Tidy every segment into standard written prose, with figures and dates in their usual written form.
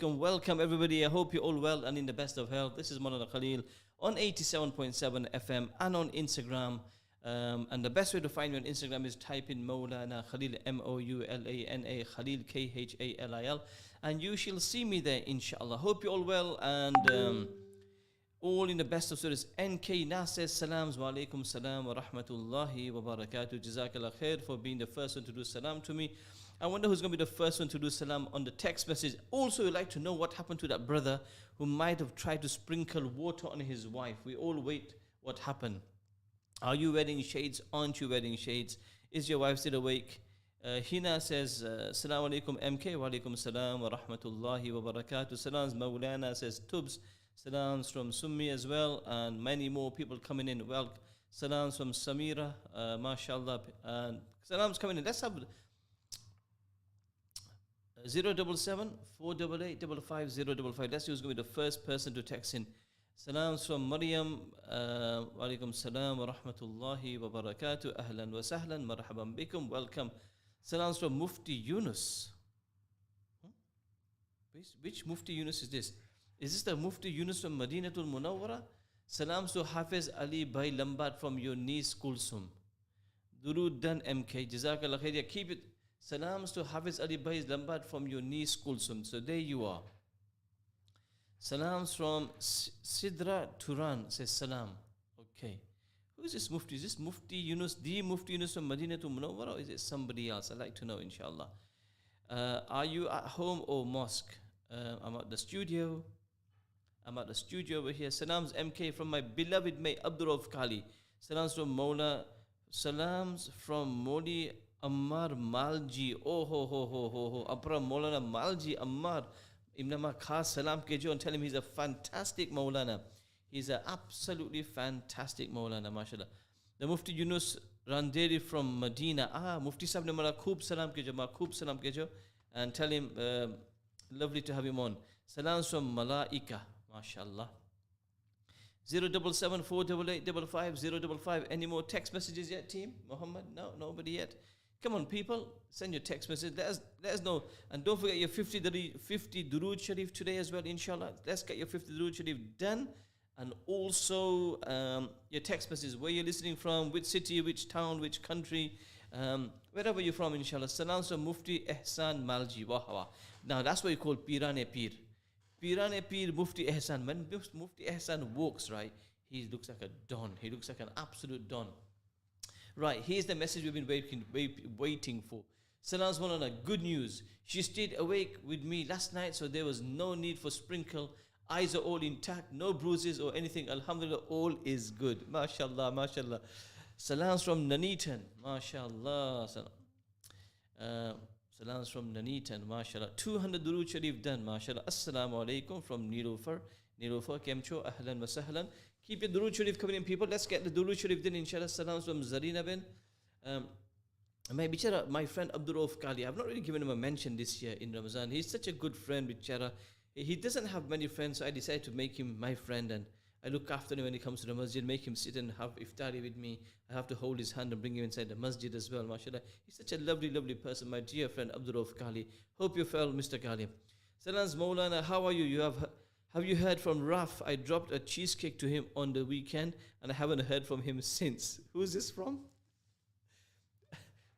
alaikum. Welcome everybody. I hope you're all well and in the best of health. This is Moulana Khalil on 87.7 FM and on Instagram. And the best way to find me on Instagram is type in Moulana Khalil, Moulana Khalil, Khalil. And you shall see me there, inshallah. Hope you're all well and all in the best of spirits. NK Nas says, Salams wa alaikum salam wa rahmatullahi wa barakatuh. Jazakallah khair for being the first one to do salam to me. I wonder who's going to be the first one to do salam on the text message. Also, we'd like to know what happened to that brother who might have tried to sprinkle water on his wife. We all wait what happened. Are you wearing shades? Aren't you wearing shades? Is your wife still awake? Hina says, Assalamu alaikum MK, wa alaikum salam wa rahmatullahi wa barakatuh. Salams Maulana says, Tubs. Salams from Summi as well, and many more people coming in. Well, salams from Samira, mashallah, and salams coming in. Let's have 077 488 55055. Let's see who's going to be the first person to text in. Salams from Maryam, wa alaikum salam wa rahmatullahi wa barakatuh. Ahlan wa sahlan, marhaban bikum, welcome. Salams from Mufti Yunus. Which Mufti Yunus is this? Is this the Mufti Yunus from Madinatul Munawwara? Salams to Hafiz Ali Bhai Lambat from your niece Kulsum. Durud Dan MK. Jazakallah khair. Keep it. Salams to Hafiz Ali Bhai Lambat from your niece Kulsum. So there you are. Salams from Sidra Turan says salam. Okay. Who is this Mufti? Is this Mufti Yunus, the Mufti Yunus from Madinatul Munawwara, or is it somebody else? I'd like to know, inshallah. Are you at home or mosque? I'm at the studio. I'm at the studio over here. Salams MK from my beloved mate Abdul Kali. Salams from Mola. Salams from Moli Ammar Malji. Oh ho ho ho ho ho. Apra Maulana Malji Ammar. Imnama Khas Salam Kejo and tell him he's a fantastic Maulana. He's an absolutely fantastic Maulana, mashallah. The Mufti Yunus Randeri from Medina. Mufti Sahib ne mala khoob salam kejo, ma khoob salam kejo. And tell him, lovely to have him on. Salams from Malaika. MashaAllah. 077 488 55055. Any more text messages yet, team? Muhammad? No, nobody yet. Come on, people. Send your text message. Let us know. And don't forget your 50 Durood Sharif today as well, inshallah. Let's get your 50 Durood Sharif done. And also your text messages. Where you're listening from, which city, which town, which country. Wherever you're from, inshallah. Salams from Mufti Ehsan Malji. Wah. Now, that's what you call Pirane Pir. Pirane Pir Mufti Ehsan. When Mufti Ehsan walks, right, he looks like a don. He looks like an absolute don. Right, here's the message we've been waiting for. Salams Maulana, good news. She stayed awake with me last night, so there was no need for sprinkle. Eyes are all intact, no bruises or anything. Alhamdulillah, all is good. MashaAllah, MashaAllah. Salams from Nuneaton. MashaAllah. Salams from Nuneaton. MashaAllah. 200 Durood Sharif done. MashaAllah. Assalamu alaikum from Nilufar. Nilufar, Kemcho. Ahlan wa sahlan. Keep your Durood Sharif coming in, people. Let's get the Durood Sharif done, inshallah. Salams from Zarina bin. My friend Abdul Kali. I've not really given him a mention this year in Ramadan. He's such a good friend, bichara. He doesn't have many friends, so I decided to make him my friend, and I look after him when he comes to the masjid, make him sit and have iftari with me. I have to hold his hand and bring him inside the masjid as well, mashallah. He's such a lovely, lovely person, my dear friend Abdul Kali. Hope you fell, Mr. Kali. Salams Maulana, how are you? Have you heard from Raf? I dropped a cheesecake to him on the weekend, and I haven't heard from him since. Who's this from?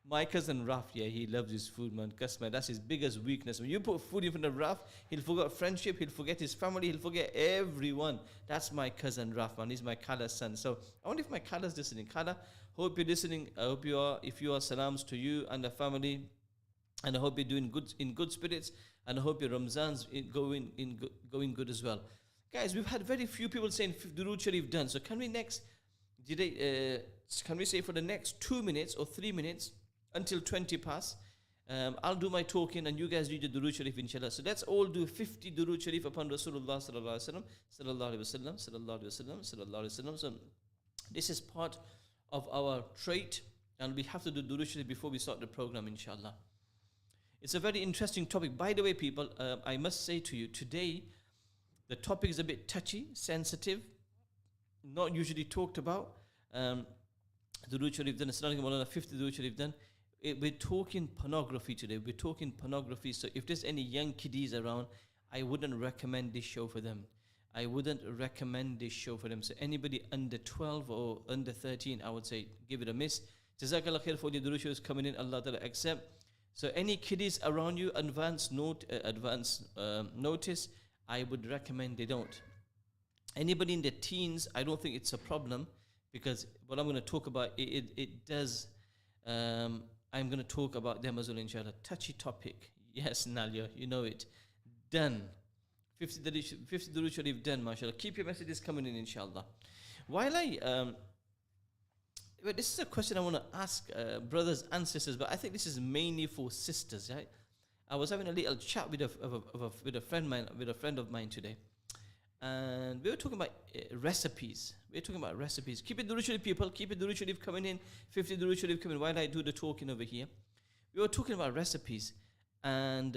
My cousin Raf, yeah, he loves his food, man. Man, that's his biggest weakness. When you put food in front of Raf, he'll forget friendship, he'll forget his family, he'll forget everyone. That's my cousin Raf, man. He's my Kala's son. So I wonder if my Kala's listening. Kala, hope you're listening. I hope you are. If you are, salams to you and the family. And I hope you're doing good, in good spirits. And I hope your Ramzan's going good as well. Guys, we've had very few people saying Durood Sharif done. So can we can we say for the next 2 minutes or 3 minutes, until 20 past, I'll do my talking and you guys read the Durood Sharif, inshallah. So let's all do 50 Durood Sharif upon Rasulullah sallallahu alaihi wasallam, sallallahu alaihi wasallam, sallallahu alaihi wasallam, sallallahu alaihi wasallam. So this is part of our trait, and we have to do Durood Sharif before we start the program, inshallah. It's a very interesting topic. By the way, people, I must say to you, today, the topic is a bit touchy, sensitive, not usually talked about. Durood Sharif done, starting Moulana 50 Durood Sharif done. We're talking pornography today. We're talking pornography. So if there's any young kiddies around, I wouldn't recommend this show for them. I wouldn't recommend this show for them. So anybody under 12 or under 13, I would say give it a miss. Jazakallah khair for the Duru shows coming in. Allah Ta'ala accept. So any kiddies around you, advance notice, I would recommend they don't. Anybody in the teens, I don't think it's a problem, because what I'm going to talk about, it does, I'm going to talk about them as well, inshallah. Touchy topic. Yes, Nalia, you know it. Done. 50 Durood Sharif done, mashallah. Keep your messages coming in, inshallah. While this is a question I want to ask brothers and sisters, but I think this is mainly for sisters, right? I was having a little chat with a friend of mine today, and we were talking about recipes. Keep it Durood Sharif, people. Keep it Durood Sharif coming in. 50 Durood Sharif coming while I do the talking over here. We were talking about recipes, and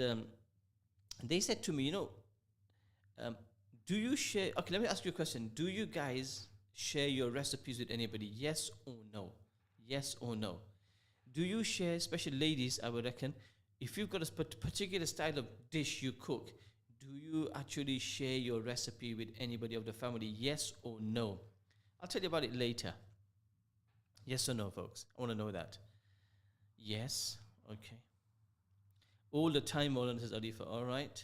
they said to me, do you share? Okay, let me ask you a question. Do you guys share your recipes with anybody? Yes or no? Yes or no? Do you share, especially ladies, I would reckon, if you've got a particular style of dish you cook, do you actually share your recipe with anybody of the family? Yes or no? I'll tell you about it later. Yes or no, folks? I want to know that. Yes. Okay. All the time, Moulana says Arifa. All right.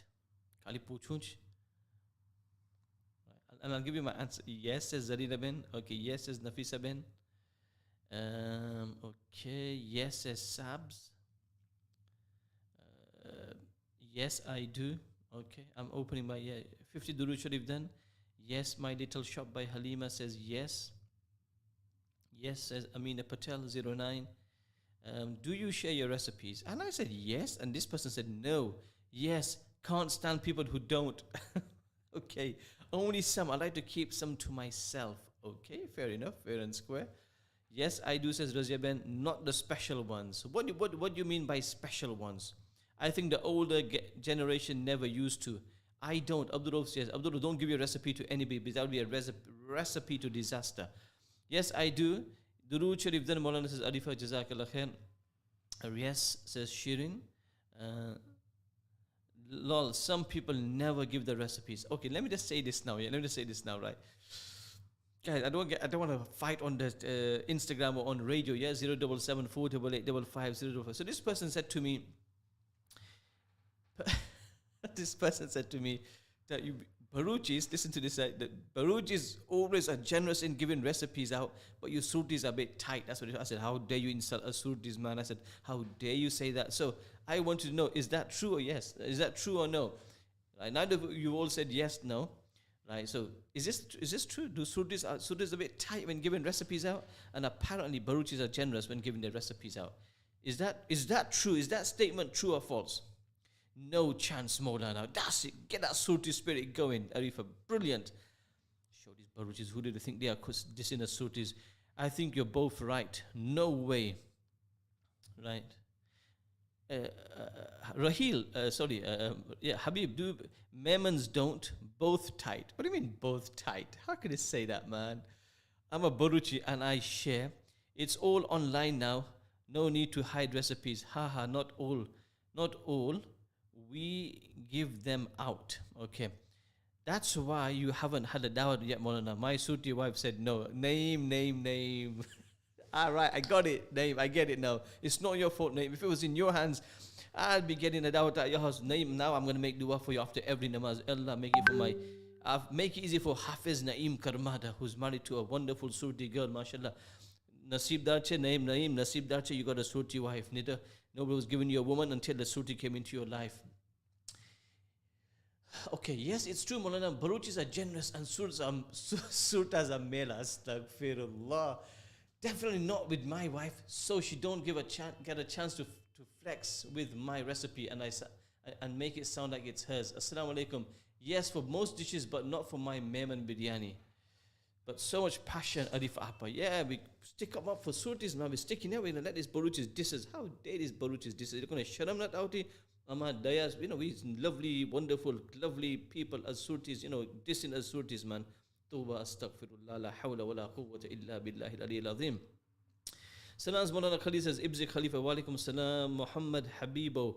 Kali puchunch. And I'll give you my answer. Yes, says Zarina Ben. Okay, yes, says Nafisa Ben. Okay, yes, says Sabs. Yes, I do. Okay, I'm opening my 50 Durood Sharif done. Yes, my little shop by Halima says yes. Yes, says Amina Patel 09. Do you share your recipes? And I said yes, and this person said no. Yes, can't stand people who don't. Okay, only some. I like to keep some to myself. Okay, fair enough, fair and square. Yes, I do, says Razia Ben. Not the special ones. What do you mean by special ones? I think the older generation never used to. I don't. Abdul says, Abdul, don't give your recipe to anybody, because that would be a recipe to disaster. Yes, I do. Durood Sharif then Moulana says Arifa Jazakallah khair. Yes, says Shirin. Lol, some people never give the recipes. Okay, let me just say this now. Yeah, let me just say this now, right? Guys, I don't want to fight on the Instagram or on radio. Yeah, 077 488 550. So this person said to me, that you Baruchis, listen to this, that Baruchis always are generous in giving recipes out, but you Surtis are a bit tight. That's what I said. How dare you insult a Surtis, man? I said, how dare you say that? So I want to know, is that true or yes? Is that true or no? Right, neither of you all said yes, no. Right, so is this true? Do Surtis a bit tight when giving recipes out? And apparently Baruchis are generous when giving their recipes out. Is that true? Is that statement true or false? No chance, Moulana. That's it. Get that Surti spirit going, Arifa. Brilliant. Show these Baruchis. Who do they think they are dissing as Surtis? I think you're both right. No way. Right. Rahil, Habib, do Memons don't? Both tight. What do you mean both tight? How could you say that, man? I'm a Baruchi and I share. It's all online now. No need to hide recipes. Haha, not all. Not all. We give them out. Okay. That's why you haven't had a dawah yet, Moulana. My Surti wife said no. Name. All right, I got it. Name, I get it now. It's not your fault, Name. If it was in your hands, I'd be getting a dawah at your house. Name, now I'm going to make dua for you after every namaz. Allah, make it easy for Hafiz Naeem Karmada, who's married to a wonderful Surti girl, mashallah. Nasib Darche, Naeem, Nasib Darche, you got a Surti wife. Nobody was giving you a woman until the Surti came into your life. Okay, yes, it's true, Moulana. Baruchis are generous and surtas are mela. Astaghfirullah. Definitely not with my wife, so she don't get a chance to flex with my recipe and make it sound like it's hers. Assalamu alaikum. Yes, for most dishes, but not for my Memon biryani. But so much passion, Arif Appa. Yeah, we stick them up for surtis, man. We're sticking there. We're going to let these Baruchis disses. How dare these Baruchis disses? They're going to shut them that out. Ahmad Dayas, we lovely, wonderful, lovely people as surtis, dissing as surtis, man. Tuba astaghfirullah, la hawla wa la quwwata illa billahi al-aliyyil azim. Salams Moulana Khalil says, Ibzi Khalifa, wa alaikum salam, Muhammad Habibo.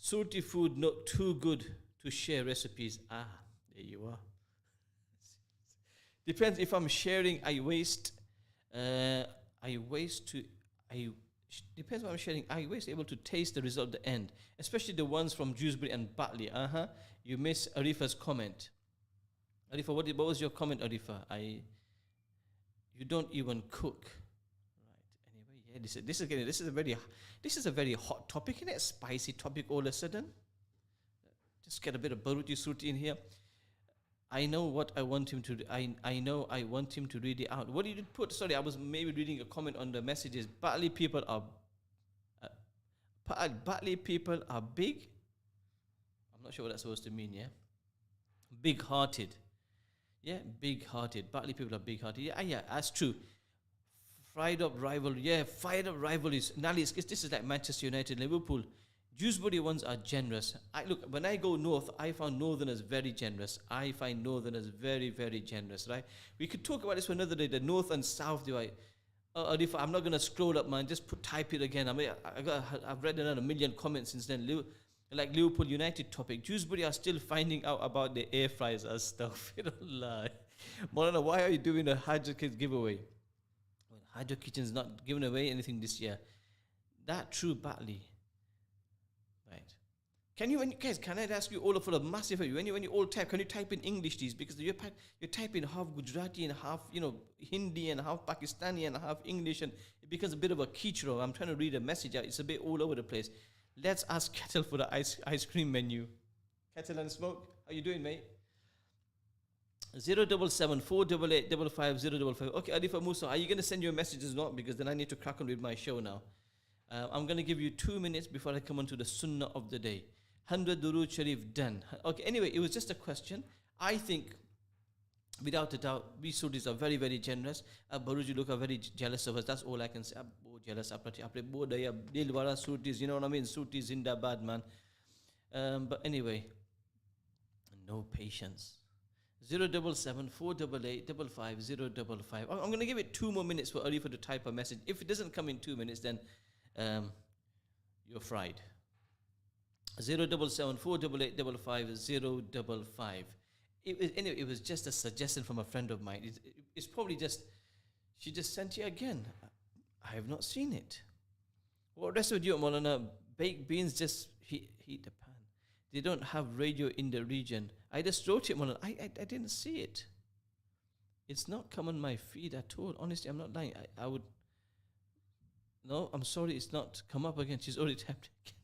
Surti food not too good to share recipes. Ah, there you are. Depends if I'm sharing, I waste. I waste to. Depends what I'm sharing. I waste able to taste the result at the end, especially the ones from Dewsbury and Batley. You miss Arifa's comment. Arifa, what was your comment, Arifa? You don't even cook. Right. Anyway, yeah, this is a very hot topic, isn't it? A spicy topic all of a sudden. Just get a bit of Baruti Surti in here. I know what I want him to do. I know I want him to read it out. What did you put? Sorry, I was maybe reading a comment on the messages. Batley people are big. I'm not sure what that's supposed to mean, yeah? Big-hearted. Yeah, big-hearted. Batley people are big-hearted. Yeah, that's true. Fired up rivalries. Nali, this is like Manchester United, Liverpool. Dewsbury ones are generous. Look, when I go north, I found northerners very generous. I find northerners very, very generous, right? We could talk about this for another day, the north and south divide. If I'm not going to scroll up, man, just type it again. I mean, I've read another million comments since then. Like Liverpool United topic. Dewsbury are still finding out about the air fryers and stuff. You don't lie. Moulana, why are you doing a Hydro Kitchen giveaway? Well, Hydro Kitchen's not giving away anything this year. That true, Batley. Right. Can I ask you all for a massive favor? When you all type, can you type in English, please? Because you're typing half Gujarati and half, Hindi and half Pakistani and half English, and it becomes a bit of a kichro. I'm trying to read a message out. It's a bit all over the place. Let's ask Kettle for the ice cream menu. Kettle and Smoke, how you doing, mate? 077 488 55055. Okay, Arifa Musa, are you going to send your messages or not? Because then I need to crack on with my show now. I'm going to give you 2 minutes before I come on to the Sunnah of the day. 100 Durood Sharif done. Okay, anyway, it was just a question. I think, without a doubt, we Sudis are very, very generous. Baruji look are very jealous of us. That's all I can say. I'm jealous. Dilwara Sudis, you know what I mean? Sudis Zindabad, man. But anyway, no patience. 077 488 55055. I'm going to give it 2 more minutes for Arifa to type a message. If it doesn't come in 2 minutes, then you're fried. 077 488 55055. Anyway, it was just a suggestion from a friend of mine. It's probably just, she just sent it again. I have not seen it. What rest of you, Moulana? Baked beans just heat the pan. They don't have radio in the region. I just wrote it, Moulana. I didn't see it. It's not come on my feed at all. Honestly, I'm not lying. I would... No, I'm sorry, it's not come up again. She's already tapped again.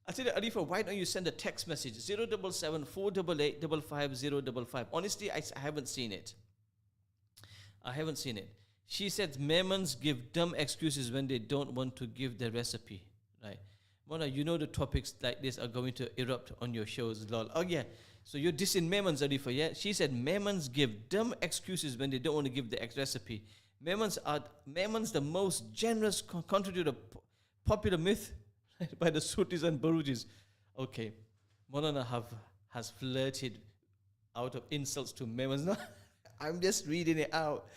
I tell you, Arifa, why don't you send a text message? 077 488 55055. Honestly, I haven't seen it. I haven't seen it. She said, Memons give dumb excuses when they don't want to give the recipe. Right. Mona, you know the topics like this are going to erupt on your shows, lol. Oh, yeah. So you're dissing Memons, Arifa, yeah? She said, Memons give dumb excuses when they don't want to give the recipe. Memons are the most generous contributor to popular myth by the Sutis and Barujis. Okay. Moulana has flirted out of insults to Memons. No, I'm just reading it out.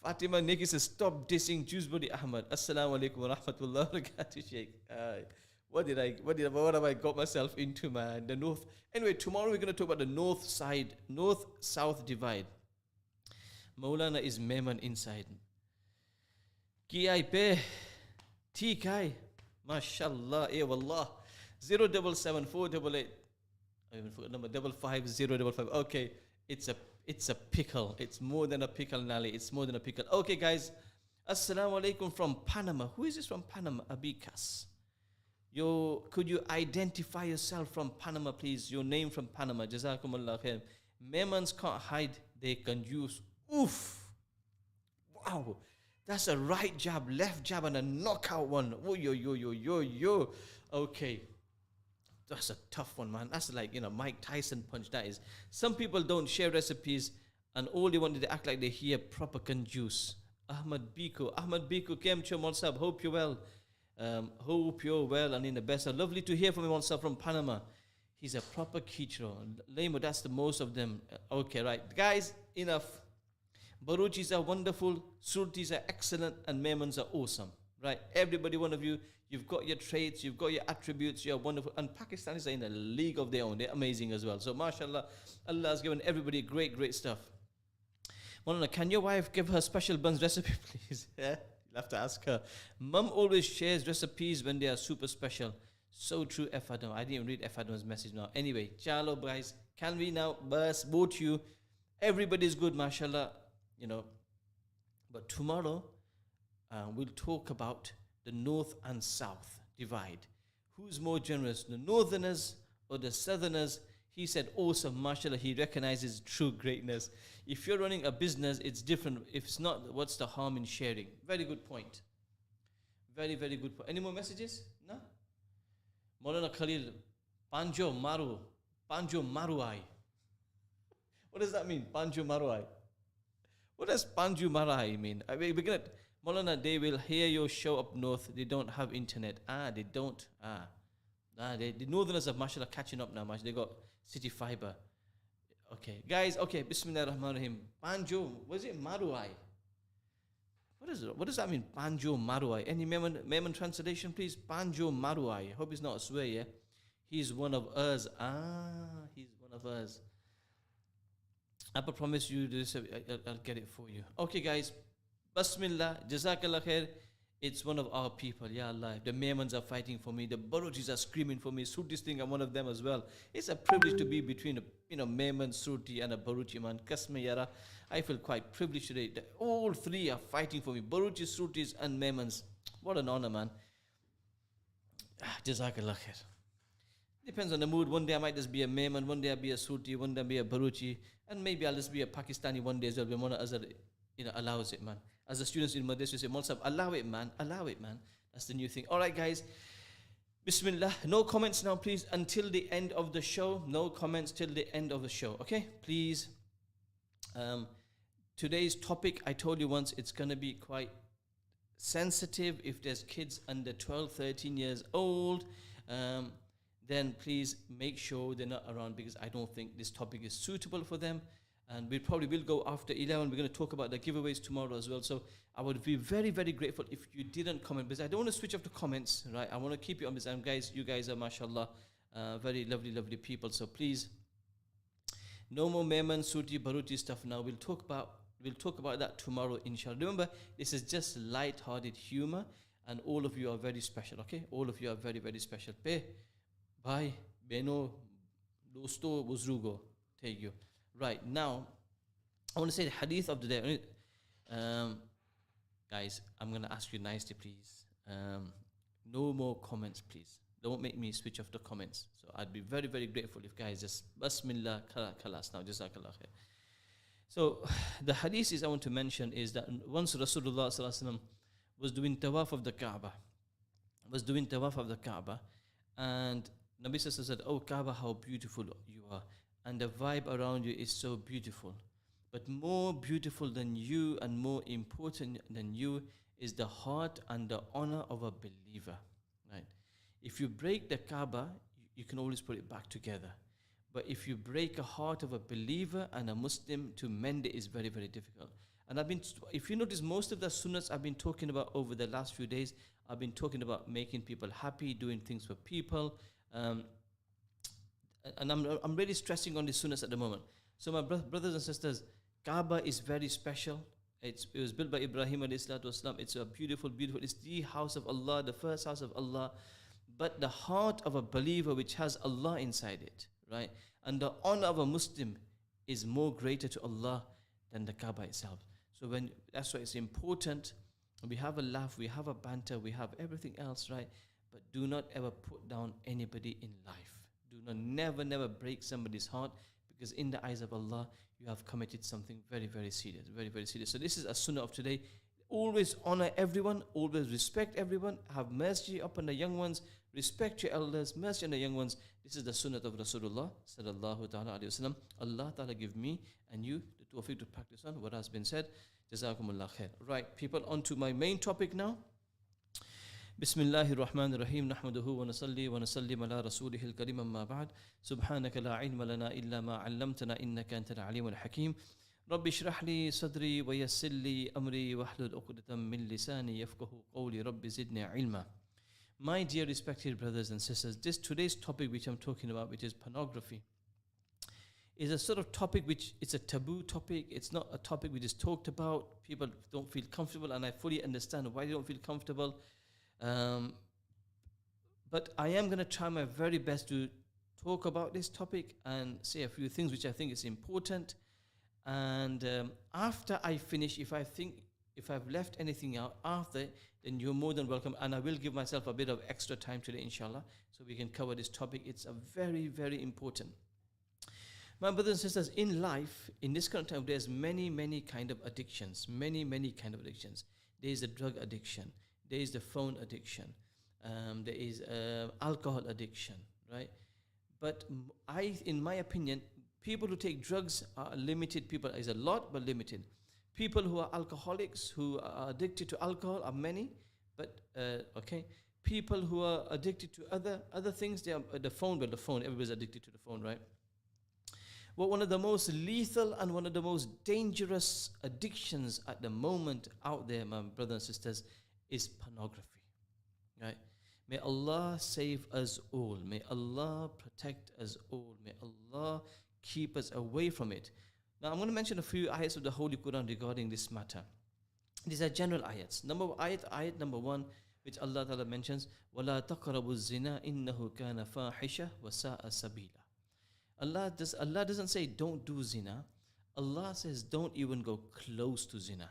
Fatima Nikki says, stop dissing Dewsbury Ahmad. Assalamu alaikum wa rahmatullahi wa barakatuh, Sheikh. What have I got myself into, man? The north. Anyway, tomorrow we're going to talk about the north-south divide. Moulana is Memon inside. Ki ai pe, ti kai. MashaAllah, eh wallah. 077 488. I even forgot the number. 55055. Okay, it's a pickle. It's more than a pickle, Nali. It's more than a pickle. Okay, guys. Assalamu alaikum from Panama. Who is this from Panama? Abikas. Could you identify yourself from Panama, please? Your name from Panama. Jazakumullah khair. Memons can't hide. They can use. Oof. Wow. That's a right jab, left jab, and a knockout one. Oh, yo. Okay. That's a tough one, man. That's like, Mike Tyson punch, that is. Some people don't share recipes, and all they want to act like they hear proper juice. Ahmad Biko, Kem Cho Monsab. Hope you're well. Hope you're well and in the best. Lovely to hear from him also from Panama. He's a proper Kichro. Lemo, that's the most of them. Okay, right. Guys, enough. Baruchis are wonderful, Surtis are excellent, and Memons are awesome. Right? Everybody, one of you You've got your traits, you've got your attributes, you're wonderful. And Pakistanis are in a league of their own. They're amazing as well. So, mashallah, Allah has given everybody great, great stuff. Moulana, can your wife give her special buns recipe, please? Yeah, you'll have to ask her. Mum always shares recipes when they are super special. So true, F. Adam. I didn't even read F. Adam's message now. Anyway, chalo, guys, can we now vote you? Everybody's good, mashallah, you know. But tomorrow, we'll talk about the north and south divide. Who's more generous, the northerners or the southerners? He said, awesome, mashallah, he recognizes true greatness. If you're running a business, it's different. If it's not, what's the harm in sharing? Very good point. Very, very good point. Any more messages? No? Moulana Khalil, Panjo Maruai. What does that mean? Panjo Maruai. What does Panju Marai mean? I mean, we're gonna, Moulana, they will hear your show up north. They don't have internet. They don't. The northerners are mashallah catching up now. They got city fiber. Okay, guys. Okay, Bismillah ar-Rahman ar-Rahim. Panjo, was it Maruai? What is it? What does that mean? Panjo Maruai. Any Memon translation, please? Panjo Maruai. Hope it's not a swear. Yeah, he's one of us. He's one of us. I promise you this. I'll get it for you. Okay, guys. Bismillah. Jazakallah khair. It's one of our people. Ya Allah. The Memons are fighting for me. The Baruchis are screaming for me. Surtis think I'm one of them as well. It's a privilege to be between a Memon, Surti, and a Baruchi man. Kasme yara. I feel quite privileged today. All three are fighting for me. Baruchis, Surtis, and Memons. What an honor, man. Jazakallah khair. Depends on the mood. One day I might just be a Memon, one day I'll be a Surti, one day I'll be a Baruchi, and maybe I'll just be a Pakistani one day as well. When Azhar, allows it, man. As the students in Madrasa say, Maulana, allow it, man. Allow it, man. That's the new thing. All right, guys. Bismillah. No comments now, please, until the end of the show. No comments till the end of the show. Okay, please. Today's topic, I told you once, it's going to be quite sensitive. If there's kids under 12, 13 years old, then please make sure they're not around, because I don't think this topic is suitable for them. And we probably will go after 11. We're going to talk about the giveaways tomorrow as well. So I would be very, very grateful if you didn't comment, because I don't want to switch off the comments, right? I want to keep you on this. And guys, you guys are, mashallah, very lovely, lovely people. So please, no more Memon, Surti, Baruti stuff now. We'll talk about that tomorrow, inshallah. Remember, this is just light-hearted humor, and all of you are very special, okay? All of you are very, very special. Bye. Beno, dosto, buzrugo. Thank you. Right, now, I want to say the hadith of the day. Guys, I'm going to ask you nicely, please. No more comments, please. Don't make me switch off the comments. So I'd be very, very grateful if guys just Bismillah, khalas now, Jazakallah khair. So the hadith I want to mention is that once Rasulullah sallallahu alaihi wasallam was doing tawaf of the Kaaba, and Nabi said, "Oh Kaaba, how beautiful you are. And the vibe around you is so beautiful. But more beautiful than you and more important than you is the heart and the honor of a believer." Right? If you break the Kaaba, you can always put it back together. But if you break a heart of a believer and a Muslim, to mend it is very, very difficult. And if you notice, most of the sunnahs I've been talking about over the last few days, I've been talking about making people happy, doing things for people. And I'm really stressing on the sunnahs at the moment. So my brothers and sisters, Kaaba is very special. It was built by Ibrahim alayhi salatu wasalam. It's a beautiful, beautiful. It's the house of Allah, the first house of Allah. But the heart of a believer which has Allah inside it, right? And the honor of a Muslim is more greater to Allah than the Kaaba itself. So that's why it's important. We have a laugh, we have a banter, we have everything else, right? But do not ever put down anybody in life. Do not never break somebody's heart, because in the eyes of Allah, you have committed something very, very serious, very, very serious. So this is a sunnah of today. Always honor everyone, always respect everyone, have mercy upon the young ones, respect your elders, mercy on the young ones. This is the sunnah of Rasulullah sallallahu ta'ala alayhi wa sallam. Allah ta'ala give me and you the tawfiq to practice on what has been said. Jazakumullah khair. Right, people, on to my main topic now. بسم الله الرحمن الرحيم نحمده ونصلي ونسلم على رسوله الكريم أما بعد سبحانك لا علم لنا إلا ما علمتنا إنك أنت العليم الحكيم رب اشرح لي صدري ويسر لي أمري واحلل عقدة من لساني يفقه قولي رب زدني علما. My dear respected brothers and sisters, this today's topic which I'm talking about, which is pornography, is a sort of topic which it's a taboo topic. It's not a topic which is talked about. People don't feel comfortable, and I fully understand why they don't feel comfortable. But I am going to try my very best to talk about this topic and say a few things which I think is important. And after I finish, if I've left anything out after, then you're more than welcome. And I will give myself a bit of extra time today, inshallah, so we can cover this topic. It's a very, very important. My brothers and sisters, in life, in this current time, there's many, many kind of addictions. Many, many kind of addictions. There is the drug addiction. There is the phone addiction. There is alcohol addiction, right? But in my opinion, people who take drugs are limited. People is a lot, but limited. People who are alcoholics, who are addicted to alcohol, are many, but okay. People who are addicted to other things, they are the phone. But the phone, everybody's addicted to the phone, right? Well, one of the most lethal and one of the most dangerous addictions at the moment out there, my brothers and sisters, is pornography, right? May Allah save us all. May Allah protect us all. May Allah keep us away from it. Now, I'm going to mention a few ayats of the Holy Quran regarding this matter. These are general ayats. Ayat number 1, which Allah Ta'ala mentions, وَلَا تَقْرَبُوا الزِّنَا إِنَّهُ كَانَ فَاحِشَةً وَسَاءَ سَبِيلًا. Allah doesn't say don't do zina. Allah says don't even go close to zina.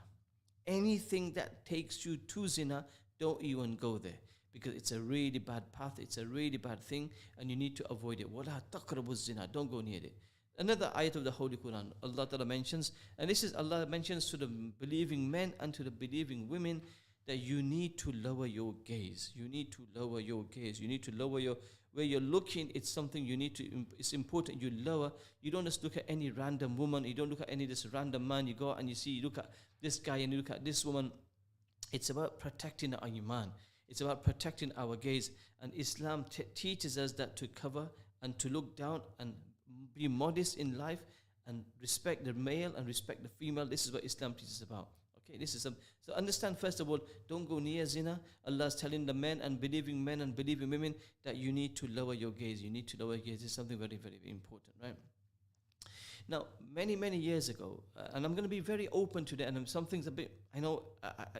Anything that takes you to zina, don't even go there, because it's a really bad path, it's a really bad thing, and you need to avoid it. وَلَا تَقْرَبُوا الزِّنَا. Don't go near it. Another ayat of the Holy Quran, Allah Ta'ala mentions, and this is Allah mentions to the believing men and to the believing women, that you need to lower your gaze. You need to lower your gaze. You need to lower where you're looking. It's something you need to, it's important you lower. You don't just look at any random woman. You don't look at any this random man. You go out and you look at this guy and you look at this woman. It's about protecting our iman. It's about protecting our gaze. And Islam teaches us that to cover and to look down and be modest in life and respect the male and respect the female. This is what Islam teaches about. Okay, this is so understand first of all, don't go near zina. Allah is telling the men and believing women that you need to lower your gaze. You need to lower your gaze. This is something very, very important, right? Now, many, many years ago, and I'm going to be very open to that, and some things a bit, I know,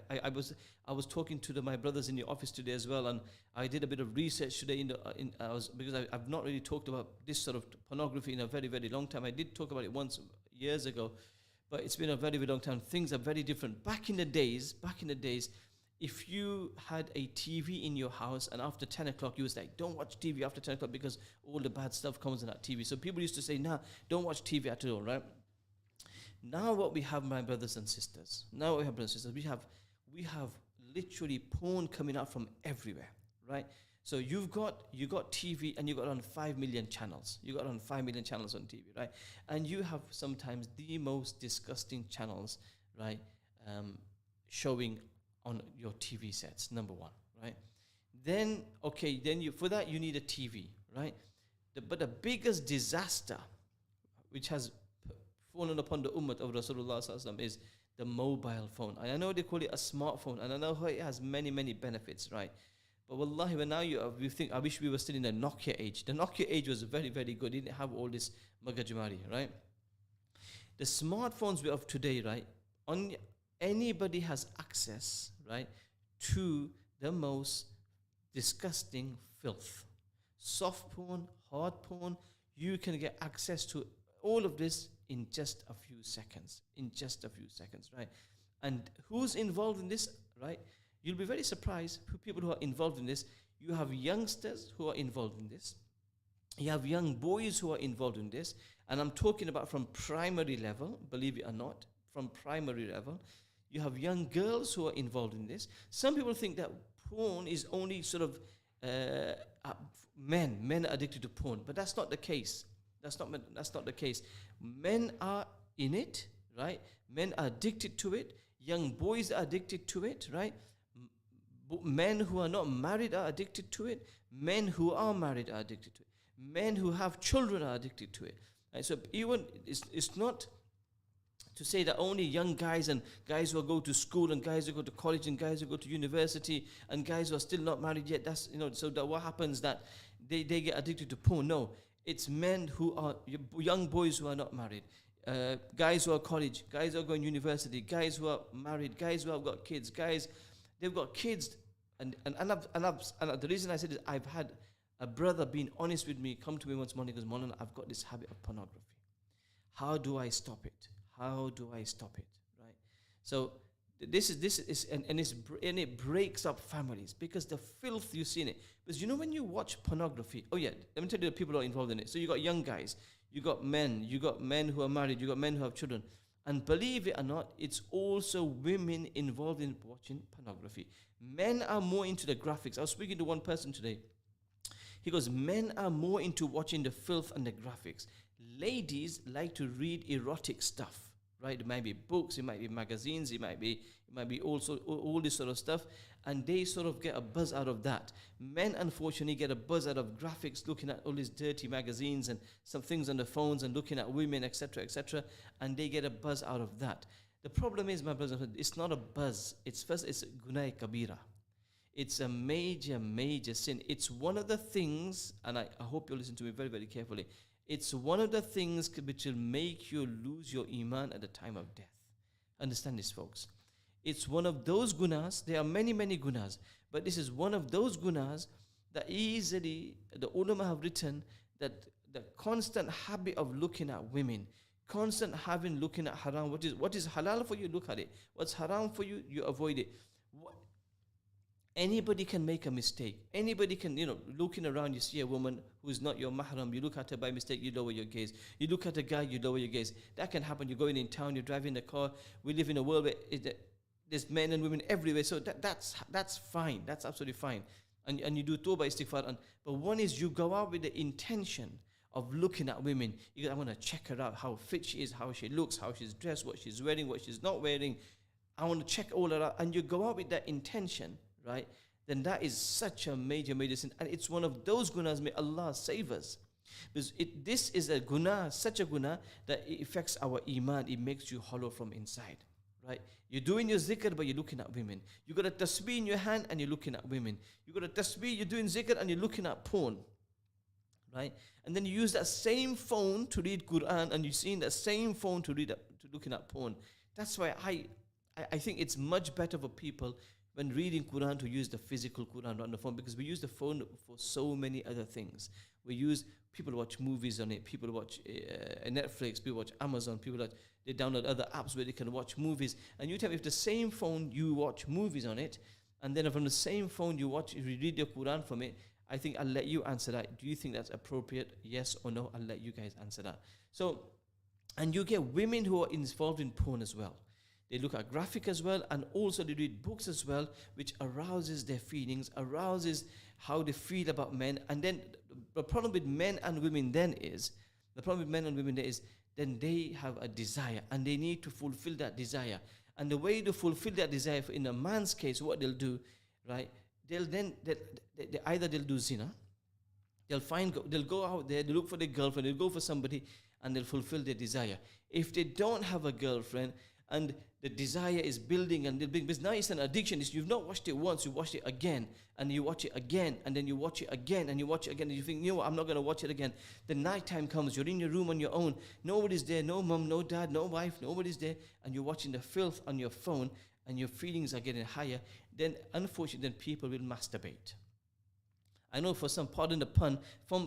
I was talking to my brothers in the office today as well, and I did a bit of research today because I've not really talked about this sort of pornography in a very, very long time. I did talk about it once years ago, but it's been a very, very long time. Things are very different. Back in the days, if you had a TV in your house and after 10 o'clock, you was like, don't watch TV after 10 o'clock because all the bad stuff comes on that TV. So people used to say, nah, don't watch TV at all, right? Now what we have, my brothers and sisters, we have literally porn coming out from everywhere, right? So you got TV and you got on 5 million channels. You got on 5 million channels on TV, right? And you have sometimes the most disgusting channels, right, showing on your TV sets, number one, right? Then for that you need a TV, right? But the biggest disaster which has fallen upon the ummah of Rasulullah Sallallahu Alaihi Wasallam is the mobile phone. And I know they call it a smartphone, and I know how it has many, many benefits, right? But wallahi, when now you think, I wish we were still in the Nokia age. The Nokia age was very, very good. It didn't have all this magajumari, right? The smartphones we have today, right? Anybody has access, right, to the most disgusting filth. Soft porn, hard porn, you can get access to all of this in just a few seconds. Right? And who's involved in this, right? You'll be very surprised people who are involved in this. You have youngsters who are involved in this. You have young boys who are involved in this. And I'm talking about from primary level, believe it or not, from primary level. You have young girls who are involved in this. Some people think that porn is only sort of men are addicted to porn, but that's not the case. That's not the case. Men are in it, right? Men are addicted to it. Young boys are addicted to it, right? Men who are not married are addicted to it. Men who are married are addicted to it. Men who have children are addicted to it. Right? So even it's not to say that only young guys and guys who go to school and guys who go to college and guys who go to university and guys who are still not married yet, that's, so that what happens that they get addicted to porn. No, it's men who are young boys who are not married, guys who are college, guys who are going to university, guys who are married, guys who have got kids, guys, they've got kids. And the reason I said is I've had a brother being honest with me, come to me once morning, goes, Moulana, I've got this habit of pornography. How do I stop it? How do I stop it? Right? So this is and it breaks up families because the filth you see in it. Because when you watch pornography, oh yeah, let me tell you the people who are involved in it. So you got young guys, you got men who are married, you got men who have children. And believe it or not, it's also women involved in watching pornography. Men are more into the graphics. I was speaking to one person today. He goes, men are more into watching the filth and the graphics. Ladies like to read erotic stuff, right? It might be books, it might be magazines, it might be also all this sort of stuff, and they sort of get a buzz out of that. Men, unfortunately, get a buzz out of graphics, looking at all these dirty magazines and some things on the phones and looking at women, etc., and they get a buzz out of that. The problem is, my brothers, it's not a buzz. It's gunai kabira. It's a major, major sin. It's one of the things, and I hope you listen to me very, very carefully. It's one of the things which will make you lose your iman at the time of death. Understand this, folks. It's one of those gunas. There are many, many gunas, but this is one of those gunas that easily the ulama have written that the constant habit of looking at women, constant having looking at haram. What is halal for you? Look at it. What's haram for you? You avoid it. Anybody can make a mistake. Anybody can, looking around, you see a woman who is not your mahram, you look at her by mistake, you lower your gaze. You look at a guy, you lower your gaze. That can happen. You're going in town, you're driving a car. We live in a world where there's men and women everywhere. So that's fine. That's absolutely fine. And you do tawbah istighfar. But one is you go out with the intention of looking at women. I want to check her out, how fit she is, how she looks, how she's dressed, what she's wearing, what she's not wearing. I want to check all that out. And you go out with that intention, right? Then that is such a major, major sin. And it's one of those gunas, may Allah save us. Because this is a guna, such a guna, that it affects our iman. It makes you hollow from inside, right? You're doing your zikr, but you're looking at women. You got a tasbih in your hand, and you're looking at women. You got a tasbih, you're doing zikr, and you're looking at porn, right? And then you use that same phone to read Quran, and you're seeing that same phone to looking at porn. That's why I think it's much better for people when reading Quran to use the physical Quran on the phone, because we use the phone for so many other things. People watch movies on it, people watch Netflix, people watch Amazon, they download other apps where they can watch movies. And you tell me, if the same phone you watch movies on it, and then from the same phone you read the Quran from it, I think I'll let you answer that. Do you think that's appropriate? Yes or no? I'll let you guys answer that. So, and you get women who are involved in porn as well. They look at graphic as well, and also they read books as well, which arouses their feelings, arouses how they feel about men. And then the problem with men and women then is, then they have a desire, and they need to fulfill that desire. And the way to fulfill that desire, in a man's case, what they'll do, right? They'll do zina. They'll go out there, they look for their girlfriend, they'll go for somebody, and they'll fulfill their desire. If they don't have a girlfriend, and the desire is building and building, because now it's an addiction. You've not watched it once, you watched it again, and you watch it again, and then you watch it again, and you watch it again, and you think, I'm not going to watch it again. The night time comes, you're in your room on your own, nobody's there, no mom, no dad, no wife, nobody's there, and you're watching the filth on your phone, and your feelings are getting higher. Then unfortunately, then people will masturbate. I know, for some, pardon the pun,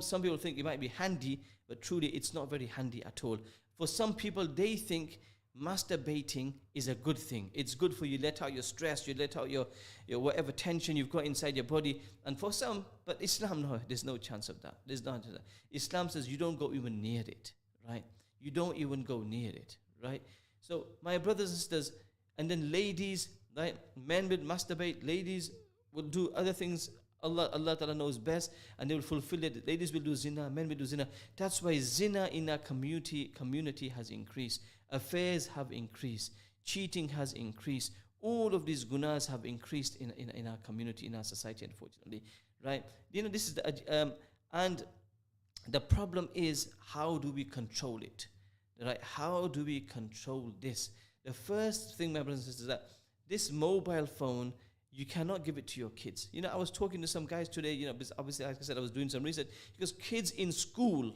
some people think it might be handy, but truly it's not very handy at all. For some people, they think masturbating is a good thing. It's good for you, let out your stress, you let out your whatever tension you've got inside your body. And for some, but Islam, no, there's no chance of that. There's not that. Islam says you don't go even near it, right? You don't even go near it, right? So my brothers and sisters, and then ladies, right? Men will masturbate, ladies will do other things. Allah Ta'ala knows best, and they will fulfill it. Ladies will do zina, men will do zina. That's why zina in our community has increased. Affairs have increased. Cheating has increased. All of these gunas have increased in our community, in our society, unfortunately. Right? This is and the problem is, how do we control it? right? How do we control this? The first thing, my brothers and sisters, is that this mobile phone, you cannot give it to your kids. You know, I was talking to some guys today, you know, because obviously, like I said, I was doing some research, because kids in school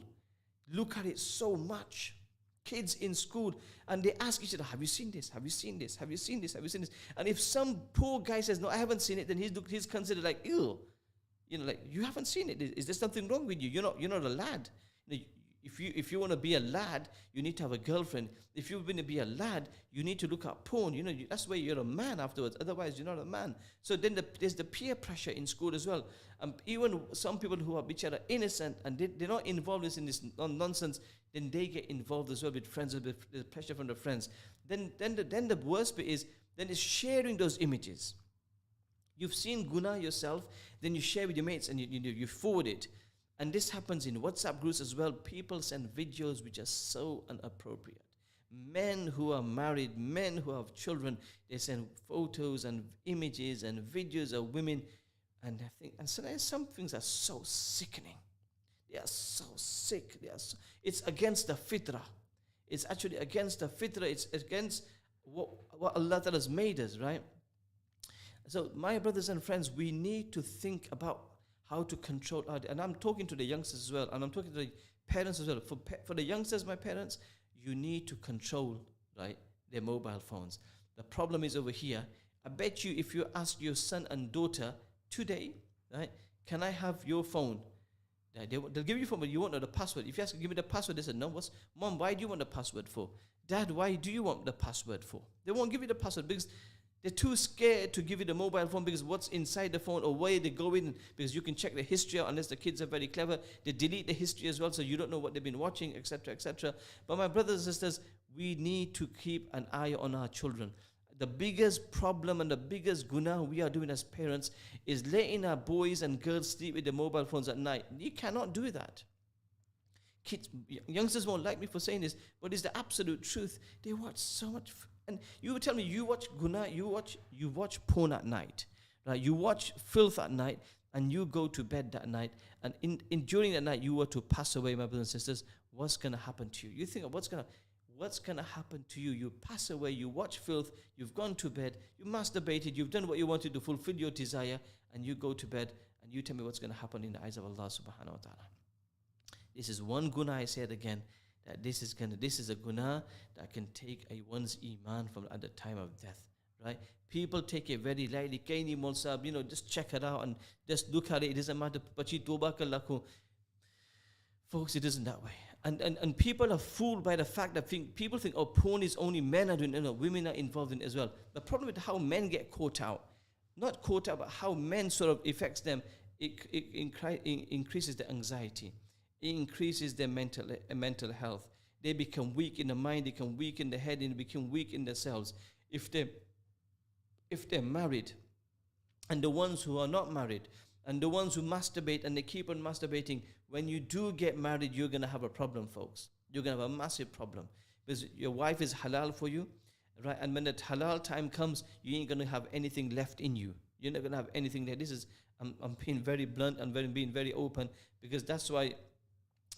look at it so much. Kids in school, and they ask each other, have you seen this? Have you seen this? Have you seen this? Have you seen this? And if some poor guy says, no, I haven't seen it, then he's considered like ill. You know, like, you haven't seen it. Is there something wrong with you? You're not a lad. You know, if you want to be a lad, you need to have a girlfriend. If you want to be a lad, you need to look at porn. You know, that's why you're a man afterwards. Otherwise, you're not a man. So then there's the peer pressure in school as well. Even some people who are innocent and they're not involved in this nonsense, then they get involved as well with friends, with the pressure from the friends. Then the worst bit is sharing those images. You've seen guna yourself, then you share with your mates and you forward it. And this happens in WhatsApp groups as well. People send videos which are so inappropriate. Men who are married, men who have children, they send photos and images and videos of women. And some things are so sickening. They are so sick. It's against the fitrah. It's actually against the fitrah. It's against what Allah has made us, right? So, my brothers and friends, we need to think about how to control our, and I'm talking to the youngsters as well, and I'm talking to the parents as well. For the youngsters, my parents, you need to control, right, their mobile phones. The problem is over here. I bet you if you ask your son and daughter today, right, can I have your phone? They'll give you phone, but you won't know the password. If you ask, give me the password, they say, no, Mom, why do you want the password for? Dad, why do you want the password for? They won't give you the password because they're too scared to give you the mobile phone, because what's inside the phone or where they go in, because you can check the history out. Unless the kids are very clever, they delete the history as well, so you don't know what they've been watching, etc., etc. But my brothers and sisters, we need to keep an eye on our children. The biggest problem and the biggest guna we are doing as parents is letting our boys and girls sleep with their mobile phones at night. You cannot do that. Kids, youngsters won't like me for saying this, but it's the absolute truth. They watch so much. And you tell me, you watch guna, you watch porn at night, right? You watch filth at night, and you go to bed that night, and during that night you were to pass away, my brothers and sisters. What's gonna happen to you? You think of what's gonna happen to you? You pass away, you watch filth, you've gone to bed, you masturbated, you've done what you wanted to fulfill your desire, and you go to bed, and you tell me what's gonna happen in the eyes of Allah subhanahu wa ta'ala. This is one guna, I said again, that this is a guna that can take one's iman from at the time of death, right? People take it very lightly. Kaini Molsab, just check it out and just look at it. It doesn't matter. Folks, it isn't that way. And people are fooled by the fact that people think, oh, porn is only men are doing it. No, women are involved in it as well. The problem with how men get caught out, not caught out, but how men sort of affects them, it increases the anxiety. It increases their mental health. They become weak in the mind, they become weak in the head, and they become weak in themselves. If they're married, and the ones who are not married, and the ones who masturbate and they keep on masturbating, when you do get married, you're going to have a problem, folks. You're going to have a massive problem. Because your wife is halal for you, right? And when that halal time comes, you ain't going to have anything left in you. You're not going to have anything there. I'm being very blunt and being very open, because that's why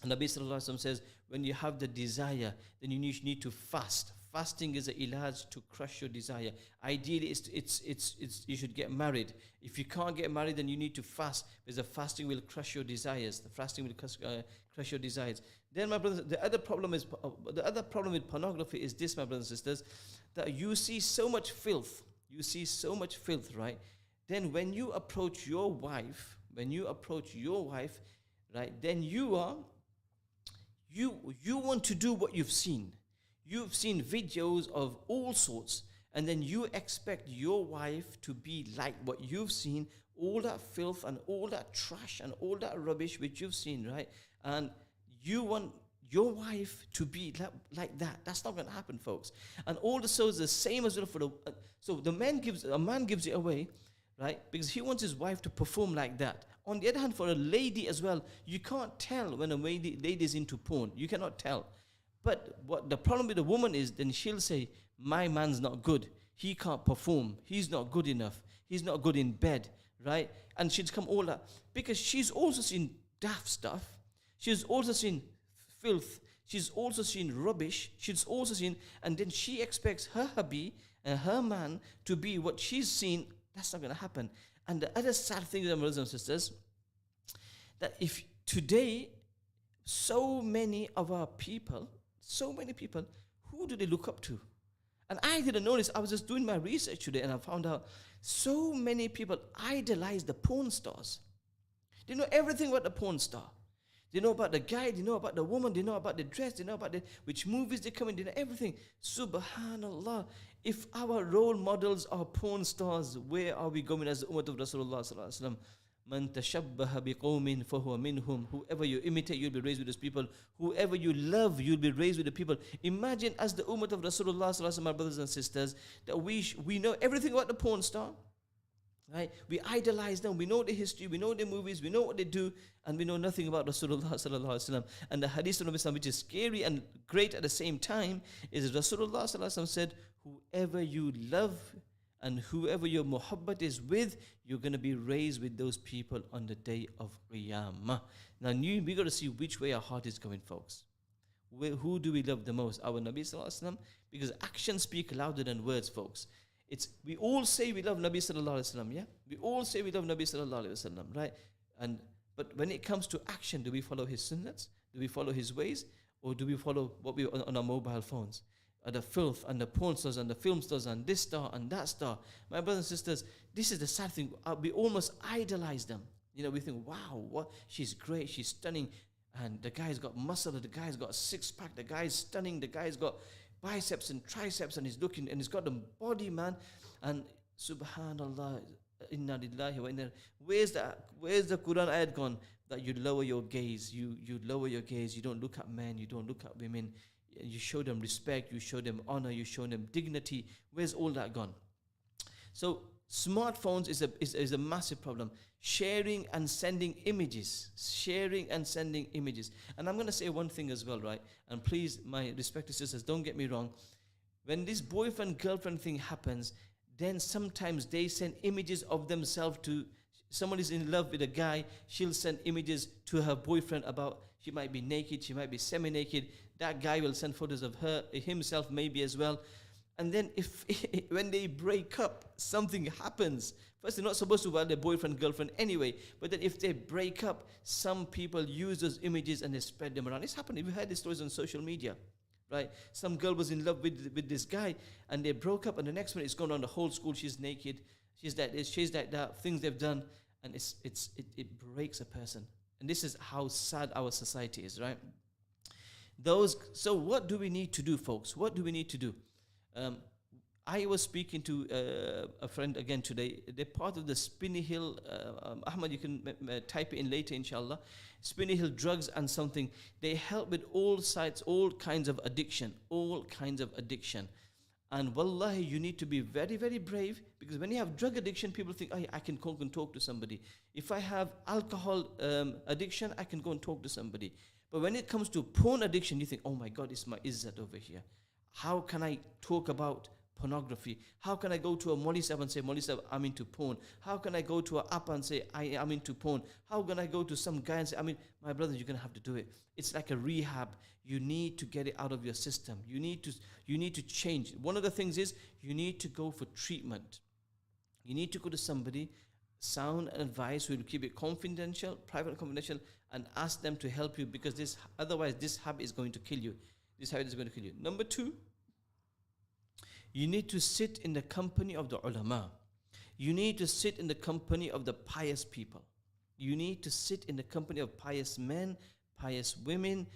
Nabi Sallallahu Alaihi Wasallam says, when you have the desire, then you need to fast. Fasting is a ilaj to crush your desire. Ideally, it's you should get married. If you can't get married, then you need to fast, because the fasting will crush your desires. The fasting will crush your desires. Then, my brothers, the other problem with pornography is this, my brothers and sisters, that you see so much filth. You see so much filth, right? Then when you approach your wife, right, then you want to do what you've seen. You've seen videos of all sorts, and then you expect your wife to be like what you've seen, all that filth and all that trash and all that rubbish which you've seen, right? And you want your wife to be like that. That's not going to happen, folks. And all the souls the same as well for so a man gives it away, right? Because he wants his wife to perform like that. On the other hand, for a lady as well, you can't tell when a lady is into porn. You cannot tell. But what the problem with the woman is, then she'll say, my man's not good. He can't perform. He's not good enough. He's not good in bed, right? And she'd come all that. Because she's also seen daft stuff. She's also seen filth. She's also seen rubbish. She's also seen, and then she expects her hubby and her man to be what she's seen. That's not going to happen. And the other sad thing, brothers and sisters, that if today, so many of our people, who do they look up to? And I didn't notice. I was just doing my research today, and I found out so many people idolize the porn stars. They know everything about the porn star. They know about the guy, they know about the woman, they know about the dress, they know about which movies they come in, they know everything. Subhanallah. If our role models are porn stars, where are we going as the ummah of Rasulullah sallallahu alaihi wasallam? Man tashabbaha biqawmin fahuwa minhum. Whoever you imitate, you'll be raised with those people. Whoever you love, you'll be raised with the people. Imagine as the ummah of Rasulullah sallallahu alaihi wasallam, my brothers and sisters, that we know everything about the porn star. Right? We idolize them. We know the history. We know the movies. We know what they do, and we know nothing about Rasulullah sallallahu alaihi wasallam. And the hadith of Nabi, which is scary and great at the same time, is Rasulullah sallallahu alaihi wasallam said, "Whoever you love and whoever your muhabbat is with, you're going to be raised with those people on the day of Qiyamah." Now, we got to see which way our heart is going, folks. Who do we love the most? Our Nabi sallallahu alaihi wasallam, because actions speak louder than words, folks. We all say we love Nabi sallallahu alaihi wasallam, yeah? We all say we love Nabi sallallahu alaihi wasallam, right? But when it comes to action, do we follow his sunnats? Do we follow his ways? Or do we follow what we on our mobile phones? The filth and the porn stars and the film stars and this star and that star. My brothers and sisters, this is the sad thing. We almost idolize them. We think, wow, she's great, she's stunning. And the guy's got muscle, the guy's got a six-pack, the guy's stunning, the guy's got biceps and triceps, and he's looking, and he's got the body, man. And subhanallah, inna lillahi wa inna. Where's the Quran ayat gone that you lower your gaze? You lower your gaze. You don't look at men. You don't look at women. You show them respect. You show them honor. You show them dignity. Where's all that gone? So smartphones is a massive problem. Sharing and sending images. And I'm going to say one thing as well, right? And please, my respected sisters, don't get me wrong. When this boyfriend-girlfriend thing happens, then sometimes they send images of themselves to, someone is in love with a guy, she'll send images to her boyfriend about, she might be naked, she might be semi-naked. That guy will send photos of himself maybe as well. And then when they break up, something happens. First, they're not supposed to have their boyfriend, girlfriend anyway. But then if they break up, some people use those images and they spread them around. It's happened. We've heard these stories on social media, right? Some girl was in love with this guy and they broke up, and the next one it's gone on the whole school. She's naked. She's like this. She's like that. Things they've done, and it breaks a person. And this is how sad our society is, right? So what do we need to do, folks? What do we need to do? I was speaking to a friend again today. They're part of the Spinney Hill. Ahmad, you can type it in later, inshallah. Spinney Hill Drugs and something. They help with all kinds of addiction. And wallahi, you need to be very, very brave, because when you have drug addiction, people think, oh, I can go and talk to somebody. If I have alcohol addiction, I can go and talk to somebody. But when it comes to porn addiction, you think, oh my God, it's my izzat over here. How can I talk about pornography? How can I go to a Molly Sahib and say, Molly Sahib, I'm into porn? How can I go to an app and say, I am into porn? How can I go to some guy and say, my brother, you're going to have to do it. It's like a rehab. You need to get it out of your system. You need to change. One of the things is you need to go for treatment. You need to go to somebody, sound advice, who will keep it confidential, private and confidential, and ask them to help you, because otherwise this habit is going to kill you. Number 2, you need to sit in the company of the ulama. You need to sit in the company of the pious people. You need to sit in the company of pious men, pious women,